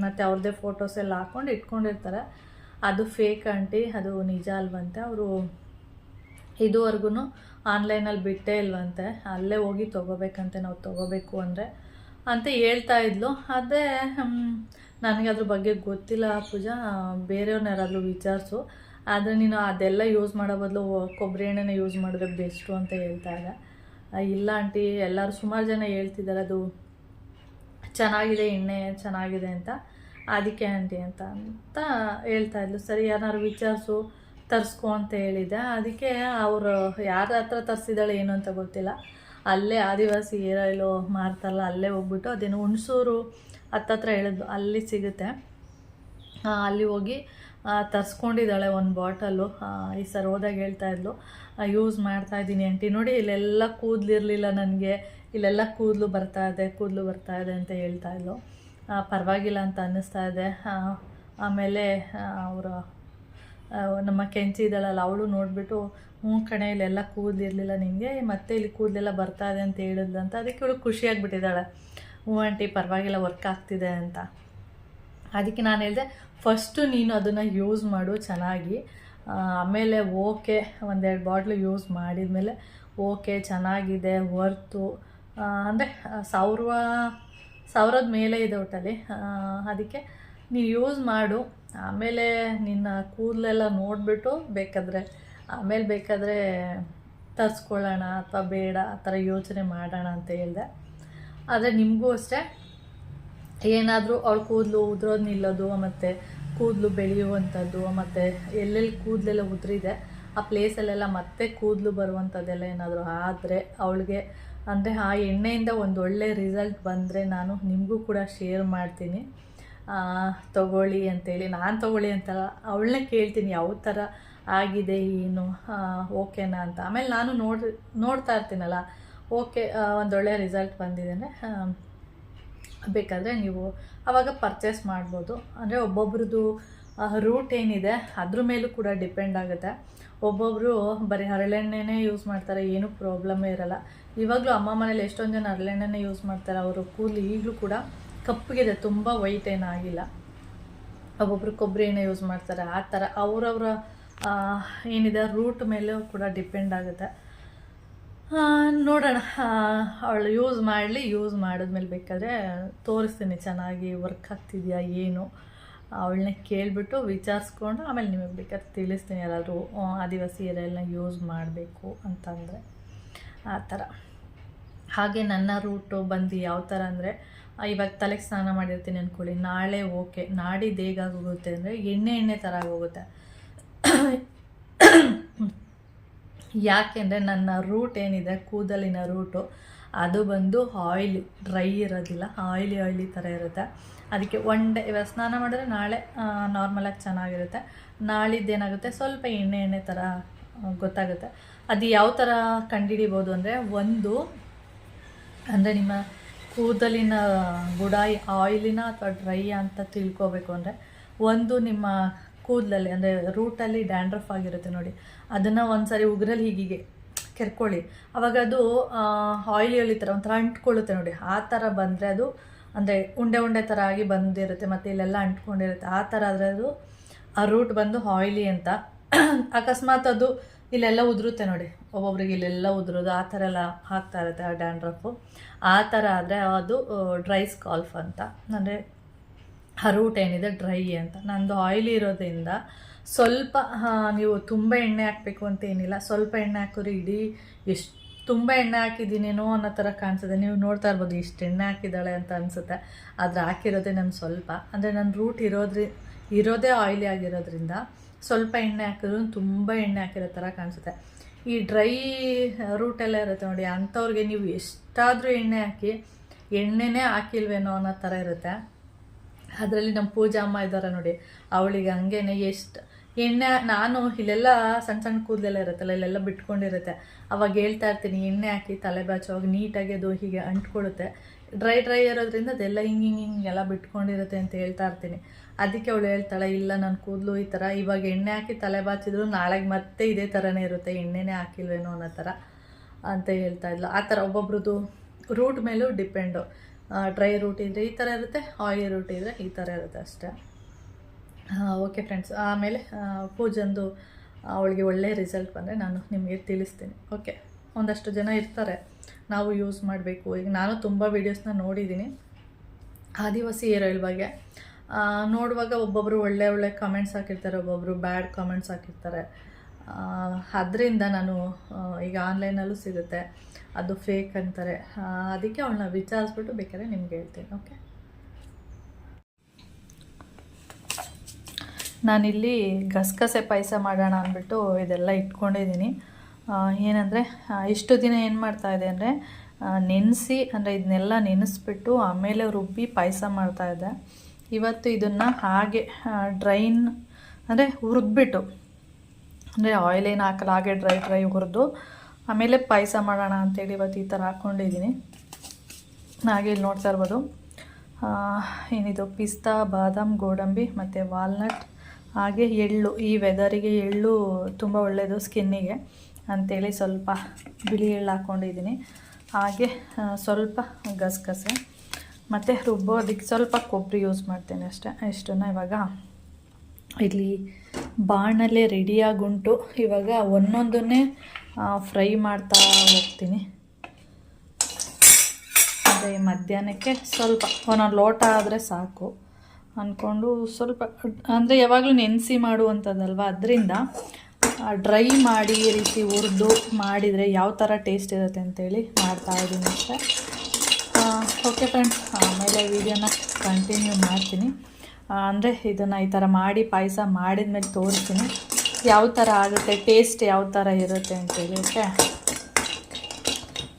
ಮತ್ತು ಅವ್ರದ್ದೇ ಫೋಟೋಸ್ ಎಲ್ಲ ಹಾಕ್ಕೊಂಡು ಇಟ್ಕೊಂಡಿರ್ತಾರೆ. ಅದು ಫೇಕ್ ಆಂಟಿ, ಅದು ನಿಜ ಅಲ್ವಂತೆ. ಅವರು ಇದುವರೆಗೂ ಆನ್ಲೈನಲ್ಲಿ ಬಿಟ್ಟೇ ಇಲ್ವಂತೆ, ಅಲ್ಲೇ ಹೋಗಿ ತೊಗೋಬೇಕಂತೆ ನಾವು ತೊಗೋಬೇಕು ಅಂದರೆ ಅಂತ ಹೇಳ್ತಾ ಇದ್ಲು. ಅದೇ ನನಗೆ ಅದ್ರ ಬಗ್ಗೆ ಗೊತ್ತಿಲ್ಲ ಪೂಜಾ, ಬೇರೆಯವ್ರನ್ನ ಯಾರಾದರೂ ವಿಚಾರಿಸು. ಆದರೆ ನೀನು ಅದೆಲ್ಲ ಯೂಸ್ ಮಾಡೋ ಬದಲು ಕೊಬ್ಬರಿ ಎಣ್ಣೆನೇ ಯೂಸ್ ಮಾಡಿದ್ರೆ ಬೆಸ್ಟು ಅಂತ ಹೇಳ್ತಾ ಇದ್ದೆ. ಇಲ್ಲ ಆಂಟಿ, ಎಲ್ಲರೂ ಸುಮಾರು ಜನ ಹೇಳ್ತಿದ್ದಾರೆ ಅದು ಚೆನ್ನಾಗಿದೆ, ಎಣ್ಣೆ ಚೆನ್ನಾಗಿದೆ ಅಂತ, ಅದಕ್ಕೆ ಆಂಟಿ ಅಂತ ಹೇಳ್ತಾ ಇದ್ಲು. ಸರಿ, ಯಾರು ವಿಚಾರಿಸು, ತರಿಸ್ಕೊ ಅಂತ ಹೇಳಿದ್ದೆ. ಅದಕ್ಕೆ ಅವರು ಯಾರ ಹತ್ರ ತರಿಸಿದಾಳೆ ಏನು ಅಂತ ಗೊತ್ತಿಲ್ಲ, ಅಲ್ಲೇ ಆದಿವಾಸಿ ಹೇರ್ ಆಯಿಲು ಮಾರ್ತಾರಲ್ಲ ಅಲ್ಲೇ ಹೋಗ್ಬಿಟ್ಟು, ಅದೇನು ಹುಣಸೂರು ಹತ್ತತ್ರ ಹೇಳಿದ್ಲು, ಅಲ್ಲಿ ಸಿಗುತ್ತೆ, ಅಲ್ಲಿ ಹೋಗಿ ತರಿಸ್ಕೊಂಡಿದ್ದಾಳೆ ಒಂದು ಬಾಟಲು. ಈ ಸರ್ ಹೋದಾಗ ಹೇಳ್ತಾ ಇದ್ಲು, ಯೂಸ್ ಮಾಡ್ತಾಯಿದ್ದೀನಿ ಆಂಟಿ, ನೋಡಿ ಇಲ್ಲೆಲ್ಲ ಕೂದಲಿರಲಿಲ್ಲ ನನಗೆ, ಇಲ್ಲೆಲ್ಲ ಕೂದಲು ಬರ್ತಾ ಇದೆ ಅಂತ ಹೇಳ್ತಾ ಇದ್ಲು. ಪರವಾಗಿಲ್ಲ ಅಂತ ಅನ್ನಿಸ್ತಾ ಇದೆ. ಆಮೇಲೆ ಅವರ ನಮ್ಮ ಕೆಂಚಿ ಇದ್ದಾಳಲ್ಲ, ಅವಳು ನೋಡಿಬಿಟ್ಟು ಕಣೆ ಇಲ್ಲೆಲ್ಲ ಕೂದಲಿರಲಿಲ್ಲ ನಿನಗೆ, ಮತ್ತೆ ಇಲ್ಲಿ ಕೂದಲೆಲ್ಲ ಬರ್ತಾ ಇದೆ ಅಂತ ಹೇಳಿದ್ಲು ಅಂತ. ಅದಕ್ಕೆ ಇವಳು ಖುಷಿಯಾಗಿಬಿಟ್ಟಿದ್ದಾಳೆ, ಆಂಟಿ ಪರವಾಗಿಲ್ಲ, ವರ್ಕ್ ಆಗ್ತಿದೆ ಅಂತ. ಅದಕ್ಕೆ ನಾನು ಹೇಳಿದೆ, ಫಸ್ಟು ನೀನು ಅದನ್ನು ಯೂಸ್ ಮಾಡು ಚೆನ್ನಾಗಿ, ಆಮೇಲೆ ಓಕೆ ಒಂದೆರಡು ಬಾಟ್ಲು ಯೂಸ್ ಮಾಡಿದ್ಮೇಲೆ ಓಕೆ ಚೆನ್ನಾಗಿದೆ ವರ್ತು, ಅಂದರೆ ಸಾವಿರದ ಮೇಲೆ ಇದೆ ಒಟ್ಟಲ್ಲಿ. ಅದಕ್ಕೆ ನೀವು ಯೂಸ್ ಮಾಡು, ಆಮೇಲೆ ನಿನ್ನ ಕೂದಲೆಲ್ಲ ನೋಡಿಬಿಟ್ಟು ಬೇಕಾದರೆ ತರಿಸ್ಕೊಳ್ಳೋಣ ಅಥವಾ ಬೇಡ ಆ ಥರ ಯೋಚನೆ ಮಾಡೋಣ ಅಂತ ಹೇಳಿದೆ. ಆದರೆ ನಿಮಗೂ ಅಷ್ಟೇ, ಏನಾದರೂ ಅವಳ ಕೂದಲು ಉದುರೋದು ನಿಲ್ಲೋದು, ಮತ್ತು ಕೂದಲು ಬೆಳೆಯುವಂಥದ್ದು, ಮತ್ತು ಎಲ್ಲೆಲ್ಲಿ ಕೂದಲೆಲ್ಲ ಉದುರಿದೆ ಆ ಪ್ಲೇಸಲ್ಲೆಲ್ಲ ಮತ್ತೆ ಕೂದಲು ಬರುವಂಥದ್ದೆಲ್ಲ ಏನಾದರೂ ಆದರೆ ಅವಳಿಗೆ, ಅಂದರೆ ಆ ಎಣ್ಣೆಯಿಂದ ಒಂದು ಒಳ್ಳೆ ರಿಸಲ್ಟ್ ಬಂದರೆ ನಾನು ನಿಮಗೂ ಕೂಡ ಶೇರ್ ಮಾಡ್ತೀನಿ, ತಗೊಳ್ಳಿ ಅಂತೇಳಿ. ನಾನು ತಗೊಳ್ಳಿ ಅಂತಲ್ಲ, ಅವಳನ್ನೇ ಕೇಳ್ತೀನಿ ಯಾವ ಥರ ಆಗಿದೆ ಏನು, ಓಕೆನಾ ಅಂತ. ಆಮೇಲೆ ನಾನು ನೋಡ್ತಾ ಇರ್ತೀನಲ್ಲ, ಓಕೆ ಒಂದೊಳ್ಳೆ ರಿಸಲ್ಟ್ ಬಂದಿದೆ ಅಂದರೆ ಬೇಕಾದರೆ ನೀವು ಆವಾಗ ಪರ್ಚೇಸ್ ಮಾಡ್ಬೋದು. ಅಂದರೆ ಒಬ್ಬೊಬ್ರದ್ದು ರೂಟ್ ಏನಿದೆ ಅದ್ರ ಮೇಲೂ ಕೂಡ ಡಿಪೆಂಡ್ ಆಗುತ್ತೆ. ಒಬ್ಬೊಬ್ಬರು ಬರೀ ಹರಳೆಣ್ಣೆನೇ ಯೂಸ್ ಮಾಡ್ತಾರೆ, ಏನೂ ಪ್ರಾಬ್ಲಮ್ಮೇ ಇರೋಲ್ಲ. ಇವಾಗಲೂ ಅಮ್ಮ ಮನೇಲಿ ಎಷ್ಟೊಂದು ಜನ ಹರಳೆಣ್ಣೆನೇ ಯೂಸ್ ಮಾಡ್ತಾರೆ, ಅವರು ಕೂದಲು ಈಗಲೂ ಕೂಡ ಕಪ್ಪಗಿದೆ, ತುಂಬ ವೈಟ್ ಏನಾಗಿಲ್ಲ. ಒಬ್ಬೊಬ್ಬರು ಕೊಬ್ಬರಿ ಎಣ್ಣೆ ಯೂಸ್ ಮಾಡ್ತಾರೆ, ಆ ಥರ ಅವರವರ ಏನಿದೆ ರೂಟ್ ಮೇಲೂ ಕೂಡ ಡಿಪೆಂಡ್ ಆಗುತ್ತೆ. ನೋಡೋಣ, ಅವಳು ಯೂಸ್ ಮಾಡಿದ್ಮೇಲೆ ಬೇಕಾದರೆ ತೋರಿಸ್ತೀನಿ ಚೆನ್ನಾಗಿ ವರ್ಕ್ ಆಗ್ತಿದೆಯಾ ಏನು, ಅವಳನ್ನ ಕೇಳಿಬಿಟ್ಟು ವಿಚಾರಿಸ್ಕೊಂಡು ಆಮೇಲೆ ನಿಮಗೆ ಬೇಕಾದ್ರೆ ತಿಳಿಸ್ತೀನಿ, ಯಾರಾದರೂ ಆದಿವಾಸಿ ಹೇರ್ ಆಯಿಲ್ನ ಯೂಸ್ ಮಾಡಬೇಕು ಅಂತಂದರೆ ಆ ಥರ. ಹಾಗೆ ನನ್ನ ರೂಟು ಬಂದು ಯಾವ ಥರ ಅಂದರೆ, ಇವಾಗ ತಲೆಗೆ ಸ್ನಾನ ಮಾಡಿರ್ತೀನಿ ಅಂದ್ಕೊಳ್ಳಿ, ನಾಳೆ ಓಕೆ, ನಾಡಿದ್ದು ಹೇಗಾಗೋಗುತ್ತೆ ಅಂದರೆ ಎಣ್ಣೆ ಥರ ಆಗೋಗುತ್ತೆ. ಯಾಕೆಂದರೆ ನನ್ನ ರೂಟ್ ಏನಿದೆ, ಕೂದಲಿನ ರೂಟು, ಅದು ಬಂದು ಆಯಿಲಿ, ಡ್ರೈ ಇರೋದಿಲ್ಲ, ಆಯಿಲಿ ಥರ ಇರುತ್ತೆ. ಅದಕ್ಕೆ ಒನ್ ಡೇ ಇವಾಗ ಸ್ನಾನ ಮಾಡಿದ್ರೆ ನಾಳೆ ನಾರ್ಮಲಾಗಿ ಚೆನ್ನಾಗಿರುತ್ತೆ, ನಾಳಿದ್ದೇನಾಗುತ್ತೆ ಸ್ವಲ್ಪ ಎಣ್ಣೆ ಥರ ಗೊತ್ತಾಗುತ್ತೆ. ಅದು ಯಾವ ಥರ ಕಂಡುಹಿಡಿಬೋದು ಅಂದರೆ, ಅಂದರೆ ನಿಮ್ಮ ಕೂದಲಿನ ಬುಡಾಯಿ ಆಯಿಲಿನ ಅಥವಾ ಡ್ರೈ ಅಂತ ತಿಳ್ಕೊಬೇಕು ಅಂದರೆ, ನಿಮ್ಮ ಕೂದಲಲ್ಲಿ ಅಂದರೆ ರೂಟಲ್ಲಿ ಡ್ಯಾಂಡ್ರಫ್ ಆಗಿರುತ್ತೆ ನೋಡಿ, ಅದನ್ನು ಒಂದು ಸಾರಿ ಉಗುರಲ್ಲಿ ಹೀಗೆ ಕೆರ್ಕೊಳ್ಳಿ, ಆವಾಗ ಅದು ಆಯಿಲಿ ಥರ ಒಂಥರ ಅಂಟ್ಕೊಳ್ಳುತ್ತೆ ನೋಡಿ, ಆ ಥರ ಬಂದರೆ ಅದು ಅಂದರೆ ಉಂಡೆ ಥರ ಆಗಿ ಬಂದಿರುತ್ತೆ, ಮತ್ತು ಇಲ್ಲೆಲ್ಲ ಅಂಟ್ಕೊಂಡಿರುತ್ತೆ, ಆ ಥರ ಆದರೆ ಅದು ಆ ರೂಟ್ ಬಂದು ಆಯಿಲಿ ಅಂತ. ಅಕಸ್ಮಾತ್ ಅದು ಇಲ್ಲೆಲ್ಲ ಉದುರುತ್ತೆ ನೋಡಿ, ಒಬ್ಬೊಬ್ರಿಗೆ ಇಲ್ಲೆಲ್ಲ ಉದುರೋದು ಆ ಥರ ಎಲ್ಲ ಆಗ್ತಾ ಇರುತ್ತೆ ಆ ಡ್ಯಾಂಡ್ರಫು, ಆ ಥರ ಆದರೆ ಅದು ಡ್ರೈ ಸ್ಕಾಲ್ಫ್ ಅಂತ. ಅಂದರೆ ಆ ರೂಟ್ ಏನಿದೆ ಡ್ರೈ ಅಂತ. ನಂದು ಆಯಿಲಿ ಇರೋದ್ರಿಂದ ಸ್ವಲ್ಪ ನೀವು ತುಂಬ ಎಣ್ಣೆ ಹಾಕಬೇಕು ಅಂತ ಏನಿಲ್ಲ, ಸ್ವಲ್ಪ ಎಣ್ಣೆ ಹಾಕಿದ್ರೆ ಇಡೀ ಎಷ್ಟು ತುಂಬ ಎಣ್ಣೆ ಹಾಕಿದ್ದೀನೇನೋ ಅನ್ನೋ ಥರ ಕಾಣಿಸುತ್ತೆ. ನೀವು ನೋಡ್ತಾ ಇರ್ಬೋದು ಇಷ್ಟು ಎಣ್ಣೆ ಹಾಕಿದ್ದಾಳೆ ಅಂತ ಅನಿಸುತ್ತೆ, ಆದರೆ ಹಾಕಿರೋದೇ ನಾನು ಸ್ವಲ್ಪ. ಅಂದರೆ ನನ್ನ ರೂಟ್ ಇರೋದೇ ಆಯಿಲಿ ಆಗಿರೋದ್ರಿಂದ ಸ್ವಲ್ಪ ಎಣ್ಣೆ ಹಾಕಿದ್ರು ತುಂಬ ಎಣ್ಣೆ ಹಾಕಿರೋ ಥರ ಕಾಣಿಸುತ್ತೆ. ಈ ಡ್ರೈ ರೂಟೆಲ್ಲ ಇರುತ್ತೆ ನೋಡಿ, ಅಂಥವ್ರಿಗೆ ನೀವು ಎಷ್ಟಾದರೂ ಎಣ್ಣೆ ಹಾಕಿ ಎಣ್ಣೆನೇ ಹಾಕಿಲ್ವೇನೋ ಅನ್ನೋ ಥರ ಇರುತ್ತೆ. ಅದರಲ್ಲಿ ನಮ್ಮ ಪೂಜಾ ಅಮ್ಮ ಇದ್ದಾರೆ ನೋಡಿ, ಅವಳಿಗೆ ಹಂಗೇನೆ ಎಷ್ಟು ಎಣ್ಣೆ, ನಾನು ಇಲ್ಲೆಲ್ಲ ಸಣ್ಣ ಸಣ್ಣ ಕೂದಲೆಲ್ಲ ಇರುತ್ತಲ್ಲ, ಇಲ್ಲೆಲ್ಲ ಬಿಟ್ಕೊಂಡಿರುತ್ತೆ, ಅವಾಗ ಹೇಳ್ತಾ ಇರ್ತೀನಿ ಎಣ್ಣೆ ಹಾಕಿ ತಲೆ ಬಾಚುವಾಗ ನೀಟಾಗಿ ಅದು ಹೀಗೆ ಅಂಟ್ಕೊಳ್ಳುತ್ತೆ. ಡ್ರೈ ಇರೋದ್ರಿಂದ ಅದೆಲ್ಲ ಹಿಂಗೆಲ್ಲ ಬಿಟ್ಕೊಂಡಿರುತ್ತೆ ಅಂತ ಹೇಳ್ತಾ ಇರ್ತೀನಿ. ಅದಕ್ಕೆ ಅವಳು ಹೇಳ್ತಾಳೆ, ಇಲ್ಲ ನನ್ನ ಕೂದಲು ಈ ಥರ ಇವಾಗ ಎಣ್ಣೆ ಹಾಕಿ ತಲೆ ಬಾಚಿದ್ರು ನಾಳೆಗೆ ಮತ್ತೆ ಇದೇ ಥರನೇ ಇರುತ್ತೆ, ಎಣ್ಣೆನೇ ಹಾಕಿಲ್ವೇನೋ ಅನ್ನೋ ಥರ ಅಂತ ಹೇಳ್ತಾ ಇದ್ಲು. ಆ ಥರ ಒಬ್ಬೊಬ್ರದ್ದು ರೂಟ್ ಮೇಲೂ ಡಿಪೆಂಡು. ಡ್ರೈ ರೂಟ್ ಇದ್ದರೆ ಈ ಥರ ಇರುತ್ತೆ, ಆಯಿಲಿ ರೂಟ್ ಇದ್ದರೆ ಈ ಥರ ಇರುತ್ತೆ ಅಷ್ಟೇ. ಓಕೆ ಫ್ರೆಂಡ್ಸ್, ಆಮೇಲೆ ಪೂಜಂದು ಅವಳಿಗೆ ಒಳ್ಳೆ ರಿಸಲ್ಟ್ ಬಂದರೆ ನಾನು ನಿಮಗೆ ತಿಳಿಸ್ತೀನಿ. ಓಕೆ, ಒಂದಷ್ಟು ಜನ ಇರ್ತಾರೆ ನಾವು ಯೂಸ್ ಮಾಡಬೇಕು. ಈಗ ನಾನು ತುಂಬ ವೀಡಿಯೋಸ್ನ ನೋಡಿದ್ದೀನಿ ಆದಿವಾಸಿ ಹೇರ್ ಆಯಿಲ್ ಬಗ್ಗೆ. ನೋಡುವಾಗ ಒಬ್ಬೊಬ್ಬರು ಒಳ್ಳೆ ಕಮೆಂಟ್ಸ್ ಹಾಕಿರ್ತಾರೆ, ಒಬ್ಬೊಬ್ಬರು ಬ್ಯಾಡ್ ಕಮೆಂಟ್ಸ್ ಹಾಕಿರ್ತಾರೆ. ಅದರಿಂದ ನಾನು ಈಗ ಆನ್ಲೈನಲ್ಲೂ ಸಿಗುತ್ತೆ, ಅದು ಫೇಕ್ ಅಂತಾರೆ. ಅದಕ್ಕೆ ಅವಳನ್ನ ವಿಚಾರಿಸ್ಬಿಟ್ಟು ಬೇಕಾದ್ರೆ ನಿಮ್ಗೆ ಹೇಳ್ತೀನಿ. ಓಕೆ, ನಾನಿಲ್ಲಿ ಗಸಗಸೆ ಪಾಯಸ ಮಾಡೋಣ ಅಂದ್ಬಿಟ್ಟು ಇದೆಲ್ಲ ಇಟ್ಕೊಂಡಿದ್ದೀನಿ. ಏನಂದರೆ ಇಷ್ಟು ದಿನ ಏನು ಮಾಡ್ತಾಯಿದ್ದೆ ಅಂದರೆ ನೆನೆಸಿ, ಅಂದರೆ ಇದನ್ನೆಲ್ಲ ನೆನೆಸ್ಬಿಟ್ಟು ಆಮೇಲೆ ರುಬ್ಬಿ ಪಾಯಸ ಮಾಡ್ತಾಯಿದ್ದೆ. ಇವತ್ತು ಇದನ್ನು ಹಾಗೆ ಡ್ರೈನ್ ಅಂದರೆ ಹುರಿದ್ಬಿಟ್ಟು, ಅಂದರೆ ಆಯಿಲ್ ಏನು ಹಾಕಲ್ಲ, ಹಾಗೆ ಡ್ರೈ ಹುರಿದು ಆಮೇಲೆ ಪಾಯಸ ಮಾಡೋಣ ಅಂತೇಳಿ ಇವತ್ತು ಈ ಥರ ಹಾಕ್ಕೊಂಡಿದ್ದೀನಿ. ಹಾಗೆ ಇಲ್ಲಿ ನೋಡ್ತಾ ಇರ್ಬೋದು, ಏನಿದು ಪಿಸ್ತಾ, ಬಾದಾಮ್, ಗೋಡಂಬಿ ಮತ್ತು ವಾಲ್ನಟ್, ಹಾಗೆ ಎಳ್ಳು. ಈ ವೆದರಿಗೆ ಎಳ್ಳು ತುಂಬ ಒಳ್ಳೆಯದು ಸ್ಕಿನ್ನಿಗೆ ಅಂಥೇಳಿ ಸ್ವಲ್ಪ ಬಿಳಿ ಎಳ್ಳು ಹಾಕ್ಕೊಂಡಿದ್ದೀನಿ. ಹಾಗೆ ಸ್ವಲ್ಪ ಗಸಗಸೆ ಮತ್ತು ರುಬ್ಬೋದಕ್ಕೆ ಸ್ವಲ್ಪ ಕೊಬ್ಬರಿ ಯೂಸ್ ಮಾಡ್ತೇನೆ ಅಷ್ಟೇ. ಇಷ್ಟನ್ನು ಇವಾಗ ಇಲ್ಲಿ ಬಾಣಲ್ಲೇ ರೆಡಿಯಾಗುಂಟು. ಇವಾಗ ಒಂದೊಂದನ್ನೇ ಫ್ರೈ ಮಾಡ್ತಾ ಹೋಗ್ತೀನಿ. ಅದೇ ಮಧ್ಯಾಹ್ನಕ್ಕೆ ಸ್ವಲ್ಪ ಒಂದೊಂದು ಲೋಟ ಆದರೆ ಸಾಕು ಅಂದ್ಕೊಂಡು ಸ್ವಲ್ಪ, ಅಂದರೆ ಯಾವಾಗಲೂ ನೆನೆಸಿ ಮಾಡುವಂಥದ್ದಲ್ವ, ಅದರಿಂದ ಡ್ರೈ ಮಾಡಿ ಈ ರೀತಿ ಹುರಿದು ಮಾಡಿದರೆ ಯಾವ ಥರ ಟೇಸ್ಟ್ ಇರುತ್ತೆ ಅಂತೇಳಿ ಮಾಡ್ತಾಯಿದ್ದೀನಿ ಅಷ್ಟೇ. ಓಕೆ ಫ್ರೆಂಡ್ಸ್, ಆಮೇಲೆ ವೀಡಿಯೋನ ಕಂಟಿನ್ಯೂ ಮಾಡ್ತೀನಿ. ಅಂದರೆ ಇದನ್ನು ಈ ಥರ ಮಾಡಿ ಪಾಯಸ ಮಾಡಿದ ಮೇಲೆ ತೋರಿಸ್ತೀನಿ ಯಾವ ಥರ ಆಗುತ್ತೆ, ಟೇಸ್ಟ್ ಯಾವ ಥರ ಇರುತ್ತೆ ಅಂತೇಳಿ. ಓಕೆ,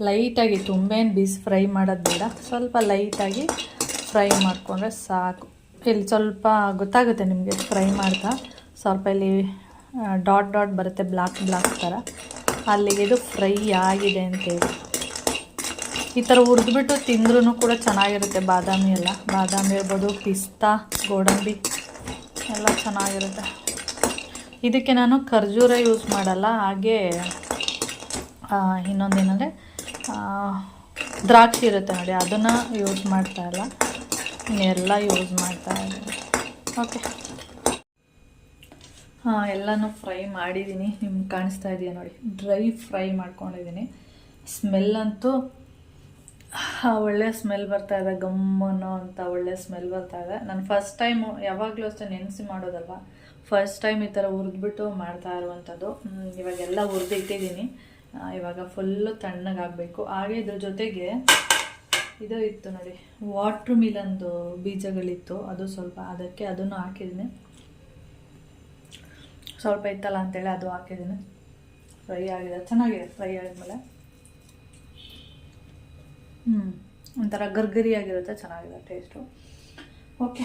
ಲೈಟಾಗಿ ತುಂಬೇನು ಬಿಸಿ ಫ್ರೈ ಮಾಡೋದು ಬೇಡ, ಸ್ವಲ್ಪ ಲೈಟಾಗಿ ಫ್ರೈ ಮಾಡಿಕೊಂಡ್ರೆ ಸಾಕು. ಇಲ್ಲಿ ಸ್ವಲ್ಪ ಗೊತ್ತಾಗುತ್ತೆ ನಿಮಗೆ ಫ್ರೈ ಮಾಡ್ತಾ, ಸ್ವಲ್ಪ ಇಲ್ಲಿ ಡಾಟ್ ಬರುತ್ತೆ ಬ್ಲಾಕ್ ಥರ, ಅಲ್ಲಿಗೆ ಇದು ಫ್ರೈ ಆಗಿದೆ ಅಂತೇಳಿ. ಈ ಥರ ಹುರಿದ್ಬಿಟ್ಟು ತಿಂದ್ರೂ ಕೂಡ ಚೆನ್ನಾಗಿರುತ್ತೆ. ಬಾದಾಮಿ ಇರ್ಬೋದು, ಪಿಸ್ತಾ, ಗೋಡಂಬಿ ಎಲ್ಲ ಚೆನ್ನಾಗಿರುತ್ತೆ. ಇದಕ್ಕೆ ನಾನು ಖರ್ಜೂರ ಯೂಸ್ ಮಾಡಲ್ಲ. ಹಾಗೆ ಇನ್ನೊಂದೇನೆಂದರೆ ದ್ರಾಕ್ಷಿ ಇರುತ್ತೆ ನೋಡಿ, ಅದನ್ನು ಯೂಸ್ ಮಾಡ್ತಾಯಿಲ್ಲ, ಇನ್ನೆಲ್ಲ ಯೂಸ್ ಮಾಡ್ತಾಯಿದ್ದೀನಿ. ಓಕೆ, ಎಲ್ಲನೂ ಫ್ರೈ ಮಾಡಿದ್ದೀನಿ. ನಿಮ್ಗೆ ಕಾಣಿಸ್ತಾ ಇದೆಯಾ ನೋಡಿ, ಡ್ರೈ ಫ್ರೈ ಮಾಡ್ಕೊಂಡಿದ್ದೀನಿ. ಸ್ಮೆಲ್ ಅಂತೂ ಒಳ್ಳೆ ಸ್ಮೆಲ್ ಬರ್ತಾಯಿದೆ, ಗಮ್ಮನೋ ಅಂತ ಒಳ್ಳೆ ಸ್ಮೆಲ್ ಬರ್ತಾಯಿದೆ. ನಾನು ಫಸ್ಟ್ ಟೈಮು, ಯಾವಾಗಲೂ ಅಷ್ಟೇ ನೆನೆಸಿ ಮಾಡೋದಲ್ವ, ಫಸ್ಟ್ ಟೈಮ್ ಈ ಥರ ಹುರಿದ್ಬಿಟ್ಟು ಮಾಡ್ತಾ ಇರುವಂಥದ್ದು. ಇವಾಗೆಲ್ಲ ಹುರಿದು ಇಟ್ಟಿದ್ದೀನಿ, ಇವಾಗ ಫುಲ್ಲು ತಣ್ಣಗಾಗಬೇಕು. ಹಾಗೆ ಇದ್ರ ಜೊತೆಗೆ ಇದು ಇತ್ತು ನೋಡಿ, ವಾಟ್ರ್ ಮಿಲನ್ದು ಬೀಜಗಳಿತ್ತು, ಅದು ಸ್ವಲ್ಪ, ಅದಕ್ಕೆ ಅದನ್ನು ಹಾಕಿದ್ದೀನಿ. ಸ್ವಲ್ಪ ಇತ್ತಲ್ಲ ಅಂತೇಳಿ ಅದು ಹಾಕಿದ್ದೀನಿ. ಫ್ರೈ ಆಗಿದೆ, ಚೆನ್ನಾಗಿದೆ. ಫ್ರೈ ಆದಮೇಲೆ ಒಂಥರ ಗರ್ಗರಿಯಾಗಿರುತ್ತೆ, ಚೆನ್ನಾಗಿದೆ ಟೇಸ್ಟು. ಓಕೆ,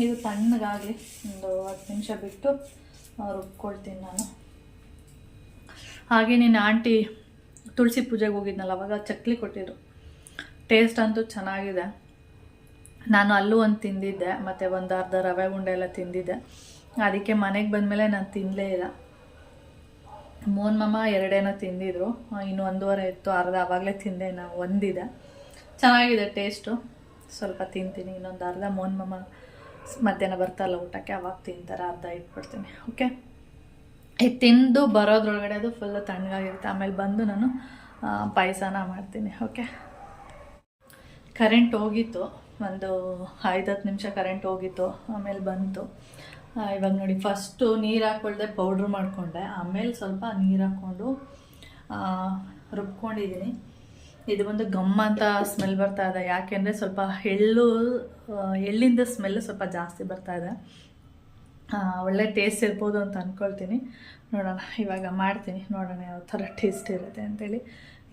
ಇದು ತಣ್ಣಗಾಗಲಿ, ಒಂದು 10 ನಿಮಿಷ ಬಿಟ್ಟು ರುಬ್ಕೊಳ್ತೀನಿ ನಾನು. ಹಾಗೆ ನಿನ್ನ ಆಂಟಿ ತುಳಸಿ ಪೂಜೆಗೆ ಹೋಗಿದ್ನಲ್ಲ, ಅವಾಗ ಚಕ್ಲಿ ಕೊಟ್ಟಿದ್ರು. ಟೇಸ್ಟ್ ಅಂತೂ ಚೆನ್ನಾಗಿದೆ. ನಾನು ಅಲ್ಲೂ ಒಂದು ತಿಂದಿದ್ದೆ, ಮತ್ತು ಒಂದು ಅರ್ಧ ರವೆ ಉಂಡೆ ಎಲ್ಲ ತಿಂದಿದ್ದೆ. ಅದಕ್ಕೆ ಮನೆಗೆ ಬಂದಮೇಲೆ ನಾನು ತಿನ್ನಲೇ ಇಲ್ಲ. ಮೋಹನ್ ಮಾಮ 2 ತಿಂದಿದ್ರು, ಇನ್ನು 1.5 ಇತ್ತು, ಅರ್ಧ ಆವಾಗಲೇ ತಿಂದೆ, ನಾವು ಒಂದಿದೆ. ಚೆನ್ನಾಗಿದೆ ಟೇಸ್ಟು. ಸ್ವಲ್ಪ ತಿಂತೀನಿ, ಇನ್ನೊಂದು ಅರ್ಧ ಮೋಹನ್ ಮಾಮ ಮಧ್ಯಾಹ್ನ ಬರ್ತಾರಲ್ಲ ಊಟಕ್ಕೆ, ಅವಾಗ ತಿಂತಾರೆ, ಅರ್ಧ ಇಟ್ಬಿಡ್ತೀನಿ. ಓಕೆ, ಇದು ತಿಂದು ಬರೋದ್ರೊಳಗಡೆ ಅದು ಫುಲ್ಲು ತಣ್ಣಗಾಗಿರುತ್ತೆ. ಆಮೇಲೆ ಬಂದು ನಾನು ಪಾಯಸನ ಮಾಡ್ತೀನಿ. ಓಕೆ, ಕರೆಂಟ್ ಹೋಗಿತ್ತು, ಒಂದು 5-10 ನಿಮಿಷ ಕರೆಂಟ್ ಹೋಗಿತ್ತು, ಆಮೇಲೆ ಬಂತು. ಇವಾಗ ನೋಡಿ ಫಸ್ಟು ನೀರು ಹಾಕ್ಕೊಳ್ದೆ ಪೌಡ್ರ್ ಮಾಡಿಕೊಂಡೆ, ಆಮೇಲೆ ಸ್ವಲ್ಪ ನೀರು ಹಾಕ್ಕೊಂಡು ರುಬ್ಕೊಂಡಿದ್ದೀನಿ. ಇದು ಬಂದು ಗಮ್ ಅಂತ ಸ್ಮೆಲ್ ಬರ್ತಾ ಇದೆ, ಯಾಕೆಂದರೆ ಸ್ವಲ್ಪ ಎಳ್ಳಿಂದ ಸ್ಮೆಲ್ಲು ಸ್ವಲ್ಪ ಜಾಸ್ತಿ ಬರ್ತಾ ಇದೆ. ಒಳ್ಳೆ ಟೇಸ್ಟ್ ಇರ್ಬೋದು ಅಂತ ಅಂದ್ಕೊಳ್ತೀನಿ. ನೋಡೋಣ, ಇವಾಗ ಮಾಡ್ತೀನಿ, ನೋಡೋಣ ಯಾವ ಥರ ಟೇಸ್ಟ್ ಇರುತ್ತೆ ಅಂತೇಳಿ.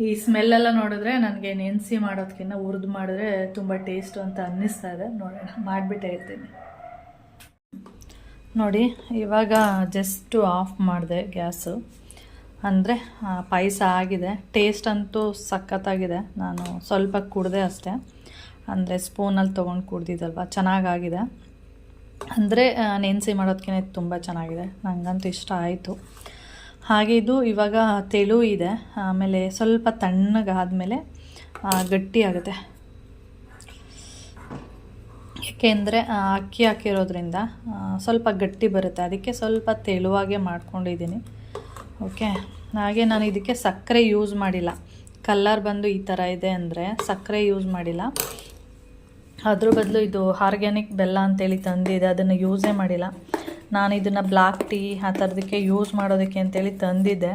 ಈ ಸ್ಮೆಲ್ಲೆಲ್ಲ ನೋಡಿದ್ರೆ ನನಗೆ ನೆನೆಸಿ ಮಾಡೋದಕ್ಕಿಂತ ಹುರಿದು ಮಾಡಿದ್ರೆ ತುಂಬ ಟೇಸ್ಟು ಅಂತ ಅನ್ನಿಸ್ತಾ ಇದೆ. ನೋಡೋಣ, ಮಾಡಿಬಿಟ್ಟು ಹೇಳ್ತೀನಿ. ನೋಡಿ, ಇವಾಗ ಜಸ್ಟು ಆಫ್ ಮಾಡಿದೆ ಗ್ಯಾಸು. ಅಂದರೆ ಪಾಯಸ ಆಗಿದೆ. ಟೇಸ್ಟ್ ಅಂತೂ ಸಖತ್ತಾಗಿದೆ. ನಾನು ಸ್ವಲ್ಪ ಕುಡಿದೆ ಅಷ್ಟೇ, ಅಂದರೆ ಸ್ಪೂನಲ್ಲಿ ತೊಗೊಂಡು ಕುಡ್ದಿದ್ದಲ್ವ, ಚೆನ್ನಾಗಾಗಿದೆ. ಅಂದರೆ ನೆನೆಸಿ ಮಾಡೋದಕ್ಕಿಂತ ತುಂಬ ಚೆನ್ನಾಗಿದೆ, ನನಗಂತೂ ಇಷ್ಟ ಆಯಿತು. ಹಾಗೆ ಇದು ಇವಾಗ ತೆಳು ಇದೆ, ಆಮೇಲೆ ಸ್ವಲ್ಪ ತಣ್ಣಗಾದಮೇಲೆ ಗಟ್ಟಿ ಆಗುತ್ತೆ. ಏಕೆಂದರೆ ಅಕ್ಕಿ ಹಾಕಿರೋದ್ರಿಂದ ಸ್ವಲ್ಪ ಗಟ್ಟಿ ಬರುತ್ತೆ, ಅದಕ್ಕೆ ಸ್ವಲ್ಪ ತೆಳುವಾಗೆ ಮಾಡ್ಕೊಂಡಿದ್ದೀನಿ. ಓಕೆ, ಹಾಗೆ ನಾನು ಇದಕ್ಕೆ ಸಕ್ಕರೆ ಯೂಸ್ ಮಾಡಿಲ್ಲ. ಕಲ್ಲರ್ ಬಂದು ಈ ಥರ ಇದೆ ಅಂದರೆ ಸಕ್ಕರೆ ಯೂಸ್ ಮಾಡಿಲ್ಲ. ಅದ್ರ ಬದಲು ಇದು ಆರ್ಗ್ಯಾನಿಕ್ ಬೆಲ್ಲ ಅಂತೇಳಿ ತಂದಿದೆ, ಅದನ್ನು ಯೂಸೇ ಮಾಡಿಲ್ಲ. ನಾನು ಇದನ್ನು ಬ್ಲ್ಯಾಕ್ ಟೀ ಆ ಥರದಕ್ಕೆ ಯೂಸ್ ಮಾಡೋದಕ್ಕೆ ಅಂತೇಳಿ ತಂದಿದ್ದೆ.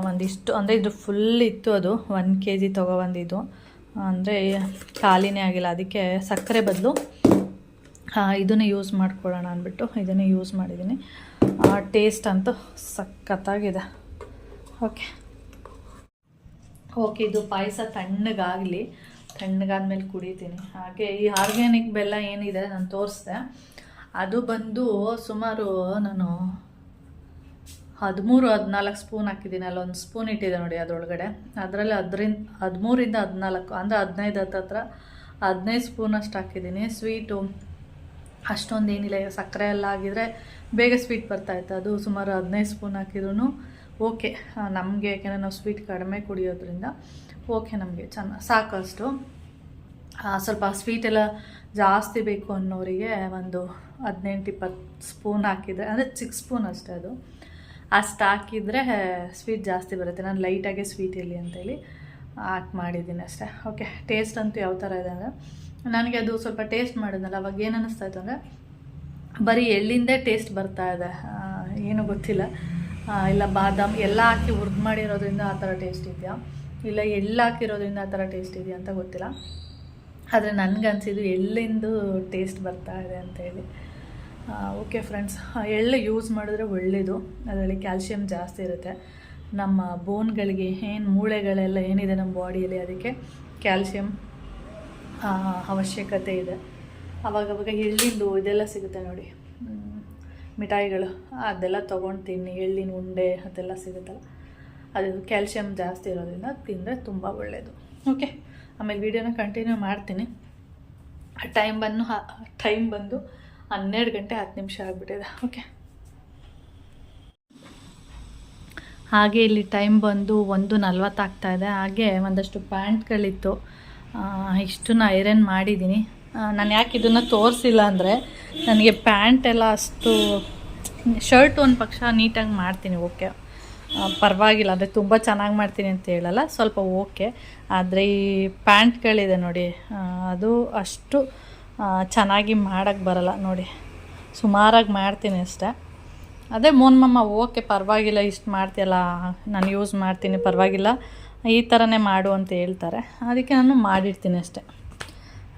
ಒಂದಿಷ್ಟು ಅಂದರೆ ಇದು ಫುಲ್ ಇತ್ತು, ಅದು 1 kg ತೊಗೊಬಂದಿದ್ದು, ಅಂದರೆ ಖಾಲಿನೇ ಆಗಿಲ್ಲ. ಅದಕ್ಕೆ ಸಕ್ಕರೆ ಬದಲು ಇದನ್ನೇ ಯೂಸ್ ಮಾಡ್ಕೊಳ್ಳೋಣ ಅಂದ್ಬಿಟ್ಟು ಇದನ್ನೇ ಯೂಸ್ ಮಾಡಿದ್ದೀನಿ. ಟೇಸ್ಟ್ ಅಂತೂ ಸಖತ್ತಾಗಿದೆ. ಓಕೆ, ಇದು ಪಾಯಸ ತಣ್ಣಗಾಗಲಿ, ತಣ್ಣಗಾದ್ಮೇಲೆ ಕುಡಿತೀನಿ. ಹಾಗೆ ಈ ಆರ್ಗ್ಯಾನಿಕ್ ಬೆಲ್ಲ ಏನಿದೆ ನಾನು ತೋರಿಸ್ದೆ, ಅದು ಬಂದು ಸುಮಾರು ನಾನು 13-14 ಸ್ಪೂನ್ ಹಾಕಿದ್ದೀನಿ. ಅಲ್ಲೊಂದು ಸ್ಪೂನ್ ಇಟ್ಟಿದೆ ನೋಡಿ ಅದರೊಳಗಡೆ, ಅದರಲ್ಲಿ 13-14 ಅಂದರೆ 15 ಹತ್ರ 15 ಸ್ಪೂನ್ ಅಷ್ಟು ಹಾಕಿದ್ದೀನಿ. ಸ್ವೀಟು ಅಷ್ಟೊಂದು ಏನಿಲ್ಲ, ಸಕ್ಕರೆ ಎಲ್ಲ ಆಗಿದ್ರೆ ಬೇಗ ಸ್ವೀಟ್ ಬರ್ತಾಯಿತ್ತು. ಅದು ಸುಮಾರು 15 ಸ್ಪೂನ್ ಹಾಕಿದ್ರೂ ಓಕೆ ನಮಗೆ, ಯಾಕೆಂದರೆ ನಾವು ಸ್ವೀಟ್ ಕಡಿಮೆ ಕುಡಿಯೋದ್ರಿಂದ ಓಕೆ, ನಮಗೆ ಸಾಕು ಅಷ್ಟು. ಸ್ವಲ್ಪ ಸ್ವೀಟೆಲ್ಲ ಜಾಸ್ತಿ ಬೇಕು ಅನ್ನೋರಿಗೆ ಒಂದು 18-20 ಸ್ಪೂನ್ ಹಾಕಿದರೆ, ಅಂದರೆ 6 ಸ್ಪೂನ್ ಅಷ್ಟೇ, ಅದು ಅಷ್ಟು ಹಾಕಿದರೆ ಸ್ವೀಟ್ ಜಾಸ್ತಿ ಬರುತ್ತೆ. ನಾನು ಲೈಟಾಗೆ ಸ್ವೀಟ್ ಇರಲಿ ಅಂತೇಳಿ ಹಾಕಿ ಮಾಡಿದ್ದೀನಿ ಅಷ್ಟೇ. ಓಕೆ, ಟೇಸ್ಟ್ ಅಂತೂ ಯಾವ ಥರ ಇದೆ ಅಂದರೆ, ನನಗೆ ಅದು ಸ್ವಲ್ಪ ಟೇಸ್ಟ್ ಮಾಡಿದ್ನಲ್ಲ ಅವಾಗ ಏನು ಅನ್ನಿಸ್ತಾ ಇತ್ತು ಅಂದರೆ ಬರೀ ಎಳ್ಳಿಂದೇ ಟೇಸ್ಟ್ ಬರ್ತಾ ಇದೆ, ಏನೂ ಗೊತ್ತಿಲ್ಲ. ಇಲ್ಲ ಬಾದಾಮ್ ಎಲ್ಲ ಹಾಕಿ ಹುರಿದು ಮಾಡಿರೋದ್ರಿಂದ ಆ ಥರ ಟೇಸ್ಟ್ ಇದೆಯಾ, ಇಲ್ಲ ಎಳ್ಳು ಹಾಕಿರೋದ್ರಿಂದ ಆ ಥರ ಟೇಸ್ಟ್ ಇದೆಯಾ ಅಂತ ಗೊತ್ತಿಲ್ಲ. ಆದರೆ ನನಗನ್ಸಿದ್ದು ಎಳ್ಳಿಂದು ಟೇಸ್ಟ್ ಬರ್ತಾ ಇದೆ ಅಂತೇಳಿ. ಓಕೆ ಫ್ರೆಂಡ್ಸ್, ಎಳ್ಳು ಯೂಸ್ ಮಾಡಿದ್ರೆ ಒಳ್ಳೆಯದು, ಅದರಲ್ಲಿ ಕ್ಯಾಲ್ಶಿಯಮ್ ಜಾಸ್ತಿ ಇರುತ್ತೆ. ನಮ್ಮ ಬೋನ್ಗಳಿಗೆ ಮೂಳೆಗಳೆಲ್ಲ ಏನಿದೆ ನಮ್ಮ ಬಾಡಿಯಲ್ಲಿ, ಅದಕ್ಕೆ ಕ್ಯಾಲ್ಶಿಯಮ್ ಅವಶ್ಯಕತೆ ಇದೆ. ಆವಾಗವಾಗ ಎಳ್ಳಿಂದು ಇದೆಲ್ಲ ಸಿಗುತ್ತೆ ನೋಡಿ, ಮಿಠಾಯಿಗಳು, ಅದೆಲ್ಲ ತೊಗೊಂಡು ತಿನ್ನಿ. ಎಳ್ಳಿನ ಉಂಡೆ ಅದೆಲ್ಲ ಸಿಗುತ್ತಲ್ಲ, ಅದು ಕ್ಯಾಲ್ಶಿಯಮ್ ಜಾಸ್ತಿ ಇರೋದ್ರಿಂದ ತಿಂದರೆ ತುಂಬ ಒಳ್ಳೆಯದು. ಓಕೆ, ಆಮೇಲೆ ವೀಡಿಯೋನ ಕಂಟಿನ್ಯೂ ಮಾಡ್ತೀನಿ. ಟೈಮ್ ಬಂದು 12 ಗಂಟೆ 10 ನಿಮಿಷ ಆಗಿಬಿಟ್ಟಿದೆ. ಓಕೆ, ಹಾಗೆ ಇಲ್ಲಿ ಟೈಮ್ ಬಂದು 1:40 ಆಗ್ತಾಯಿದೆ. ಹಾಗೆ ಒಂದಷ್ಟು ಪ್ಯಾಂಟ್ಗಳಿತ್ತು, ಇಷ್ಟನ್ನು ಐರನ್ ಮಾಡಿದ್ದೀನಿ. ನಾನು ಯಾಕೆ ಇದನ್ನು ತೋರಿಸಿಲ್ಲ ಅಂದರೆ, ನನಗೆ ಪ್ಯಾಂಟ್ ಎಲ್ಲ ಅಷ್ಟು, ಶರ್ಟ್ ಒಂದು ಪಕ್ಷ ನೀಟಾಗಿ ಮಾಡ್ತೀನಿ, ಓಕೆ ಪರವಾಗಿಲ್ಲ, ಅಂದರೆ ತುಂಬ ಚೆನ್ನಾಗಿ ಮಾಡ್ತೀನಿ ಅಂತ ಹೇಳಲ್ಲ, ಸ್ವಲ್ಪ ಓಕೆ. ಆದರೆ ಈ ಪ್ಯಾಂಟ್ಗಳಿದೆ ನೋಡಿ, ಅದು ಅಷ್ಟು ಚೆನ್ನಾಗಿ ಮಾಡೋಕ್ಕೆ ಬರಲ್ಲ ನೋಡಿ, ಸುಮಾರಾಗಿ ಮಾಡ್ತೀನಿ ಅಷ್ಟೇ. ಅದೇ ಮೋನ್ಮಮ್ಮ ಓಕೆ ಪರವಾಗಿಲ್ಲ, ಇಷ್ಟು ಮಾಡ್ತೀಯಲ್ಲ, ನಾನು ಯೂಸ್ ಮಾಡ್ತೀನಿ, ಪರವಾಗಿಲ್ಲ, ಈ ಥರನೇ ಮಾಡು ಅಂತ ಹೇಳ್ತಾರೆ. ಅದಕ್ಕೆ ನಾನು ಮಾಡಿರ್ತೀನಿ ಅಷ್ಟೆ.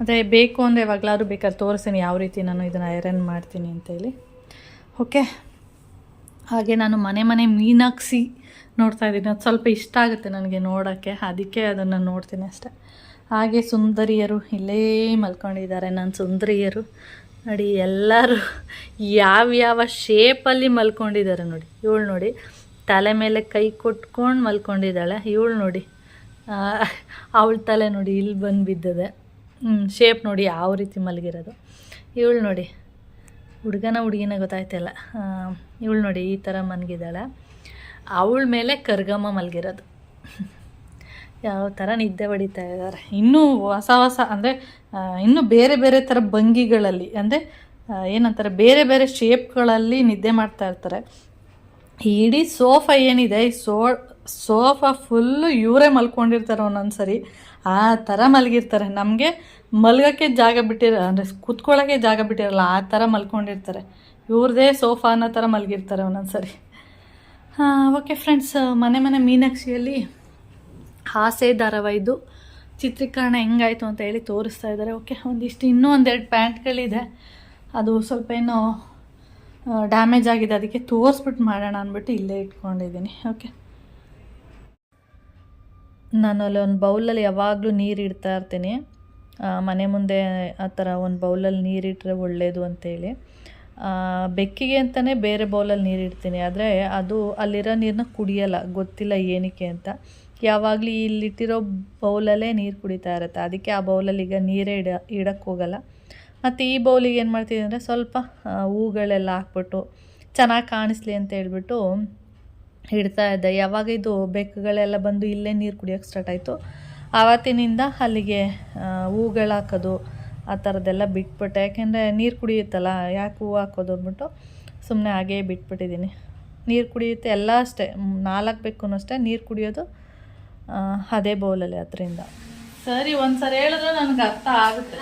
ಅದೇ ಬೇಕು ಅಂದರೆ ಯಾವಾಗಲಾದ್ರೂ ಬೇಕಾದ್ರೆ ತೋರಿಸ್ತೀನಿ ಯಾವ ರೀತಿ ನಾನು ಇದನ್ನು ಐರನ್ ಮಾಡ್ತೀನಿ ಅಂತೇಳಿ. ಓಕೆ, ಹಾಗೆ ನಾನು ಮನೆ ಮೀನಾಕ್ಷಿ ನೋಡ್ತಾ ಇದ್ದೀನಿ, ಅದು ಸ್ವಲ್ಪ ಇಷ್ಟ ಆಗುತ್ತೆ ನನಗೆ ನೋಡೋಕ್ಕೆ, ಅದಕ್ಕೆ ಅದನ್ನು ನೋಡ್ತೀನಿ ಅಷ್ಟೆ. ಹಾಗೆ ಸುಂದರಿಯರು ಇಲ್ಲೇ ಮಲ್ಕೊಂಡಿದ್ದಾರೆ. ನನ್ನ ಸುಂದರಿಯರು ನೋಡಿ, ಎಲ್ಲರೂ ಯಾವ್ಯಾವ ಶೇಪಲ್ಲಿ ಮಲ್ಕೊಂಡಿದ್ದಾರೆ ನೋಡಿ. ಇವಳು ನೋಡಿ ತಲೆ ಮೇಲೆ ಕೈ ಕೊಟ್ಕೊಂಡು ಮಲ್ಕೊಂಡಿದ್ದಾಳೆ. ಇವಳು ನೋಡಿ, ಅವಳ ತಲೆ ನೋಡಿ ಇಲ್ಲಿ ಬಂದು ಬಿದ್ದಿದೆ. ಶೇಪ್ ನೋಡಿ ಯಾವ ರೀತಿ ಮಲಗಿರೋದು. ಇವಳು ನೋಡಿ, ಹುಡುಗಿನ ಗೊತ್ತಾಯ್ತಲ್ಲ, ಇವಳು ನೋಡಿ ಈ ಥರ ಮಲಗಿದ್ದಾಳೆ. ಅವಳ ಮೇಲೆ ಕರ್ಗಮ್ಮ ಮಲಗಿರೋದು. ಯಾವ ಥರ ನಿದ್ದೆ ಹೊಡಿತಾ ಇದ್ದಾರೆ. ಇನ್ನೂ ಹೊಸ ಅಂದರೆ ಇನ್ನೂ ಬೇರೆ ಬೇರೆ ಥರ ಭಂಗಿಗಳಲ್ಲಿ, ಅಂದರೆ ಏನಂತಾರೆ, ಬೇರೆ ಬೇರೆ ಶೇಪ್ಗಳಲ್ಲಿ ನಿದ್ದೆ ಮಾಡ್ತಾ ಇರ್ತಾರೆ. ಇಡೀ ಸೋಫಾ ಏನಿದೆ, ಈ ಸೋಫಾ ಫುಲ್ಲು ಇವರೇ ಮಲ್ಕೊಂಡಿರ್ತಾರೆ ಒಂದೊಂದ್ಸರಿ, ಆ ಥರ ಮಲಗಿರ್ತಾರೆ. ನಮಗೆ ಮಲ್ಗೋಕ್ಕೆ ಜಾಗ ಅಂದರೆ ಕೂತ್ಕೊಳ್ಳೋಕ್ಕೆ ಜಾಗ ಬಿಟ್ಟಿರಲ್ಲ, ಆ ಥರ ಮಲ್ಕೊಂಡಿರ್ತಾರೆ. ಇವ್ರದೇ ಸೋಫಾ ಅನ್ನೋ ಥರ ಮಲಗಿರ್ತಾರೆ ಒಂದೊಂದ್ಸರಿ. ಓಕೆ ಫ್ರೆಂಡ್ಸ್, ಮನೆ ಮೀನಾಕ್ಷಿಯಲ್ಲಿ ಆಸೆ ಧಾರಾವಾಹಿದು ಚಿತ್ರೀಕರಣ ಹೆಂಗಾಯಿತು ಅಂತ ಹೇಳಿ ತೋರಿಸ್ತಾ ಇದ್ದಾರೆ. ಓಕೆ, ಇನ್ನೂ ಒಂದೆರಡು ಪ್ಯಾಂಟ್ಗಳಿದೆ, ಅದು ಸ್ವಲ್ಪ ಏನೋ ಡ್ಯಾಮೇಜ್ ಆಗಿದೆ, ಅದಕ್ಕೆ ತೋರಿಸ್ಬಿಟ್ಟು ಮಾಡೋಣ ಅಂದ್ಬಿಟ್ಟು ಇಲ್ಲೇ ಇಟ್ಕೊಂಡಿದ್ದೀನಿ. ಓಕೆ, ನಾನು ಅಲ್ಲಿ ಒಂದು ಬೌಲಲ್ಲಿ ಯಾವಾಗಲೂ ನೀರು ಇಡ್ತಾ ಇರ್ತೀನಿ. ಮನೆ ಮುಂದೆ ಆ ಥರ ಒಂದು ಬೌಲಲ್ಲಿ ನೀರಿಟ್ಟರೆ ಒಳ್ಳೆಯದು ಅಂತೇಳಿ. ಬೆಕ್ಕಿಗೆ ಅಂತಲೇ ಬೇರೆ ಬೌಲಲ್ಲಿ ನೀರು ಇಡ್ತೀನಿ, ಆದರೆ ಅದು ಅಲ್ಲಿರೋ ನೀರನ್ನ ಕುಡಿಯಲ್ಲ, ಗೊತ್ತಿಲ್ಲ ಏನಕ್ಕೆ ಅಂತ. ಯಾವಾಗಲೂ ಇಲ್ಲಿಟ್ಟಿರೋ ಬೌಲಲ್ಲೇ ನೀರು ಕುಡಿತಾ ಇರುತ್ತೆ, ಅದಕ್ಕೆ ಆ ಬೌಲಲ್ಲಿ ಈಗ ನೀರೇ ಇಡಕ್ಕೆ ಹೋಗಲ್ಲ. ಮತ್ತು ಈ ಬೌಲಿಗೆ ಏನು ಮಾಡ್ತೀನಿ ಅಂದರೆ ಸ್ವಲ್ಪ ಹೂಗಳೆಲ್ಲ ಹಾಕ್ಬಿಟ್ಟು ಚೆನ್ನಾಗಿ ಕಾಣಿಸ್ಲಿ ಅಂತ ಹೇಳ್ಬಿಟ್ಟು ಇಡ್ತಾ ಇದ್ದೆ. ಯಾವಾಗ ಇದು ಬೆಕ್ಕುಗಳೆಲ್ಲ ಬಂದು ಇಲ್ಲೇ ನೀರು ಕುಡಿಯೋಕ್ಕೆ ಸ್ಟಾರ್ಟ್ ಆಯಿತು, ಆವತ್ತಿನಿಂದ ಅಲ್ಲಿಗೆ ಹೂಗಳು ಹಾಕೋದು ಆ ಥರದ್ದೆಲ್ಲ ಬಿಟ್ಬಿಟ್ಟೆ. ಯಾಕೆಂದರೆ ನೀರು ಕುಡಿಯುತ್ತಲ್ಲ, ಯಾಕೆ ಹೂವು ಹಾಕೋದು ಅಂದ್ಬಿಟ್ಟು ಸುಮ್ಮನೆ ಹಾಗೇ ಬಿಟ್ಬಿಟ್ಟಿದ್ದೀನಿ. ನೀರು ಕುಡಿಯುತ್ತೆ ಎಲ್ಲ ಅಷ್ಟೇ, 4 ಬೆಕ್ಕೂ ಅಷ್ಟೇ ನೀರು ಕುಡಿಯೋದು ಅದೇ ಬೌಲಲ್ಲಿ. ಅದರಿಂದ ಸರಿ, ಒಂದು ಸರಿ ಹೇಳಿದ್ರೆ ನನಗೆ ಅರ್ಥ ಆಗುತ್ತೆ.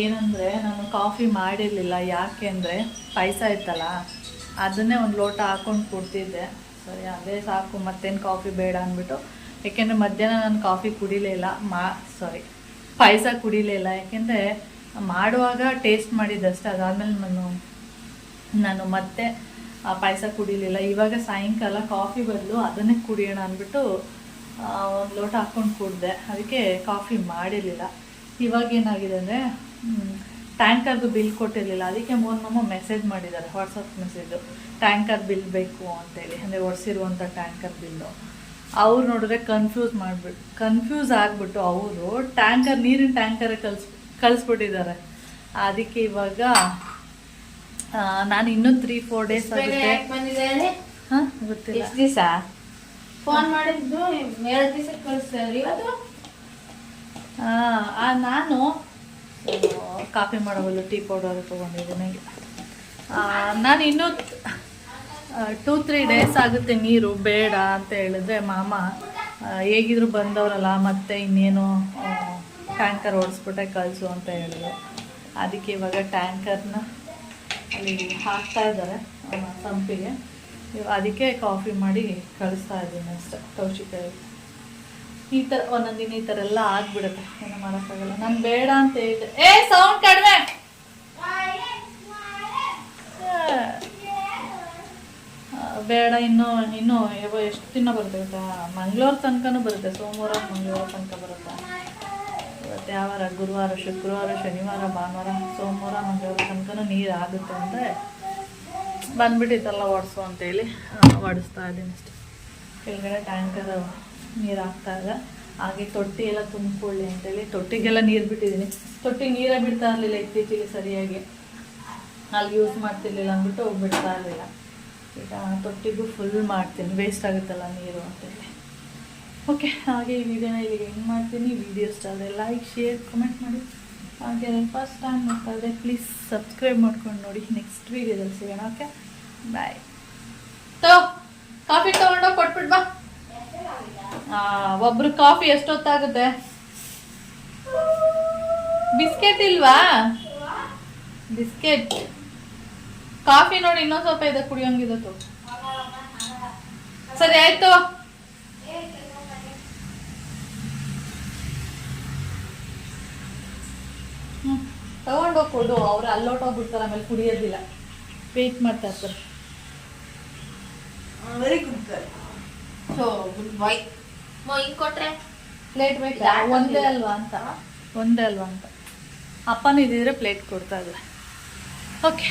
ಏನಂದರೆ ನಾನು ಕಾಫಿ ಮಾಡಿರಲಿಲ್ಲ, ಯಾಕೆ ಅಂದರೆ ಪಾಯಸ ಇತ್ತಲ್ಲ, ಅದನ್ನೇ ಒಂದು ಲೋಟ ಹಾಕ್ಕೊಂಡು ಕೊಡ್ತಿದ್ದೆ. ಸರಿ, ಅದೇ ಸಾಕು, ಮತ್ತೇನು ಕಾಫಿ ಬೇಡ ಅಂದ್ಬಿಟ್ಟು. ಯಾಕೆಂದರೆ ಮಧ್ಯಾಹ್ನ ನಾನು ಕಾಫಿ ಕುಡಿಲಿಲ್ಲ, ಪಾಯಸ ಕುಡಿಲಿಲ್ಲ. ಯಾಕೆಂದರೆ ಮಾಡುವಾಗ ಟೇಸ್ಟ್ ಮಾಡಿದ್ದಷ್ಟೇ, ಅದಾದಮೇಲೆ ನಾನು ಮತ್ತೆ ಪಾಯಸ ಕುಡಿಲಿಲ್ಲ. ಇವಾಗ ಸಾಯಂಕಾಲ ಕಾಫಿ ಬದಲು ಅದನ್ನೇ ಕುಡಿಯೋಣ ಅಂದ್ಬಿಟ್ಟು ಒಂದು ಲೋಟ ಹಾಕ್ಕೊಂಡು ಕುಡಿದೆ, ಅದಕ್ಕೆ ಕಾಫಿ ಮಾಡಿರಲಿಲ್ಲ. ಇವಾಗ ಏನಾಗಿದೆ ಅಂದರೆ ಟ್ಯಾಂಕರ್ದು ಬಿಲ್ ಕೊಟ್ಟಿರಲಿಲ್ಲ, ಅದಕ್ಕೆ ಮಮ್ಮ ಮೆಸೇಜ್ ಮಾಡಿದ್ದಾರೆ, ವಾಟ್ಸಪ್ ಮೆಸೇಜು, ಟ್ಯಾಂಕರ್ ಬಿಲ್ ಬೇಕು ಅಂತೇಳಿ, ಅಂದರೆ ಒಡಿಸಿರುವಂಥ ಟ್ಯಾಂಕರ್ ಬಿಲ್ಲು. ಅವ್ರು ನೋಡಿದ್ರೆ ಕನ್ಫ್ಯೂಸ್ ಆಗಿಬಿಟ್ಟು ಅವರು ನೀರಿನ ಟ್ಯಾಂಕರೇ ಕಳಿಸ್ಬಿಟ್ಟಿದ್ದಾರೆ. ಅದಕ್ಕೆ ಇವಾಗ ನಾನು ಇನ್ನೂ 3-4 ಡೇಸ್ ಆಗುತ್ತೆ. ಹಾಂ, ಗೊತ್ತಿಲ್ಲ. ಫೋನ್ ಮಾಡಿದ್ದು 2 ದಿವಸಕ್ಕೆ ಕಳಿಸ್ತಾರೆ. ಇವತ್ತು ನಾನು ಕಾಫಿ ಮಾಡೋವಲ್ಲ ಟೀ ಪೌಡರ್ ತೊಗೊಂಡಿದ್ದೀನಿ. ನಾನು ಇನ್ನೂ 2-3 ಡೇಸ್ ಆಗುತ್ತೆ ನೀರು ಬೇಡ ಅಂತ ಹೇಳಿದ್ರೆ, ಮಾಮ ಹೇಗಿದ್ರು ಬಂದವರಲ್ಲ, ಮತ್ತೆ ಇನ್ನೇನು ಟ್ಯಾಂಕರ್ ಓಡಿಸ್ಬಿಟ್ಟೆ ಕಳಿಸು ಅಂತ ಹೇಳಿದ್ರು. ಅದಕ್ಕೆ ಇವಾಗ ಟ್ಯಾಂಕರ್ನ ಅಲ್ಲಿ ಹಾಕ್ತಾ ಇದ್ದಾರೆ ಸಂಪಿಗೆ. ಅದಕ್ಕೆ ಕಾಫಿ ಮಾಡಿ ಕಳಿಸ್ತಾ ಇದ್ದೀನಿ ಅಷ್ಟೆ. ಕೌಶಿಕಾಯಿ ಈ ಥರ ಒಂದೊಂದಿನ ಈ ಥರ ಎಲ್ಲ ಆಗ್ಬಿಡುತ್ತೆ, ಏನೋ ಮಾಡೋಕ್ಕಾಗಲ್ಲ. ನಾನು ಬೇಡ ಅಂತ ಹೇಳಿದೆ. ಸೌಂಡ್ ಕಡಿಮೆ. ಬೇಡ, ಇನ್ನೂ ಎಷ್ಟು ದಿನ ಬರುತ್ತೆ ಗೊತ್ತಾ? ಮಂಗಳವಾರ ತನಕನೂ ಬರುತ್ತೆ, ಸೋಮವಾರ ಮಂಗಳವಾರ ತನಕ ಬರುತ್ತೆ. ಇವತ್ತು ಯಾವ ವಾರ? ಗುರುವಾರ, ಶುಕ್ರವಾರ, ಶನಿವಾರ, ಭಾನುವಾರ, ಸೋಮವಾರ, ಮಂಗಳವಾರ ತನಕನೂ ನೀರು ಆಗುತ್ತೆ ಅಂದರೆ ಬಂದ್ಬಿಟ್ಟಿತ್ತಲ್ಲ ಒಡಿಸು ಅಂತೇಳಿ ಒಡಿಸ್ತಾ ಇದ್ದೀನಿ ಅಷ್ಟೆ. ಕೆಳಗಡೆ ಟ್ಯಾಂಕರ್ ನೀರು ಹಾಕ್ತಾ ಇದೆ. ಹಾಗೆ ತೊಟ್ಟಿ ಎಲ್ಲ ತುಂಬಿಕೊಳ್ಳಿ ಅಂತೇಳಿ ತೊಟ್ಟಿಗೆಲ್ಲ ನೀರು ಬಿಟ್ಟಿದ್ದೀನಿ. ತೊಟ್ಟಿಗೆ ನೀರೇ ಬಿಡ್ತಾ ಇರಲಿಲ್ಲ ಇತ್ತೀಚೆಗೆ ಸರಿಯಾಗಿ, ಅಲ್ಲಿ ಯೂಸ್ ಮಾಡ್ತಿರ್ಲಿಲ್ಲ ಅಂದ್ಬಿಟ್ಟು ಬಿಡ್ತಾ ಇರಲಿಲ್ಲ. ಈಗ ತೊಟ್ಟಿಗೂ ಫುಲ್ ಮಾಡ್ತೀನಿ, ವೇಸ್ಟ್ ಆಗುತ್ತಲ್ಲ ನೀರು ಅಂತೇಳಿ. ಓಕೆ, ಹಾಗೆ ಈ ವಿಡಿಯೋನ ಇಲ್ಲಿಗೆ ಹೆಂಗೆ ಮಾಡ್ತೀನಿ. ವಿಡಿಯೋ ಇಷ್ಟ ಆದರೆ ಲೈಕ್, ಶೇರ್, ಕಮೆಂಟ್ ಮಾಡಿ. ಹಾಗೆ ಫಸ್ಟ್ ಟೈಮ್ ನೋಡ್ತಾ ಇದ್ದರೆ ಪ್ಲೀಸ್ ಸಬ್ಸ್ಕ್ರೈಬ್ ಮಾಡ್ಕೊಂಡು ನೋಡಿ. ನೆಕ್ಸ್ಟ್ ವೀಡಿಯೋದಲ್ಲಿ ಸಿಗೋಣ. ಓಕೆ, ಬಾಯ್. ಕಾಫಿ ತೊಗೊಂಡೋಗಿ ಕೊಟ್ಬಿಟ್ಟು ಬಾ. ಒಬ್ರು ಕಾಫಿ ಎಷ್ಟೊತ್ತಾಗುತ್ತೆ? ಬಿಸ್ಕೆಟ್ ಇಲ್ವಾ? ಬಿಸ್ಕೆಟ್, ಕಾಫಿ ನೋಡಿ ಇನ್ನೊಂದು ಸ್ವಲ್ಪ ಇದೆ, ಕುಡಿಯೋಂಗಿದತ್ತು. ಸರಿ ಆಯ್ತು. ತಗೊಂಡೋಗಿ ಕೊಡು, ಅವ್ರು ಅಲ್ಲೋಟೋಗ್ಬಿಡ್ತಾರೆ, ಆಮೇಲೆ ಕುಡಿಯೋದಿಲ್ಲ, ವೇಟ್ ಮಾಡ್ತಾ ಇರ್ತಾರೆ. Very good girl. So good boy. ಹಿಂಗೆ ಕೊಟ್ರೆ ಪ್ಲೇಟ್ ಬೇಕಾ? ಒಂದೇ ಅಲ್ವಾ ಅಂತ ಅಪ್ಪನೂ ಇದ್ದಿದ್ರೆ ಪ್ಲೇಟ್ ಕೊಡ್ತಾ ಇದ್ದಾರೆ. ಓಕೆ.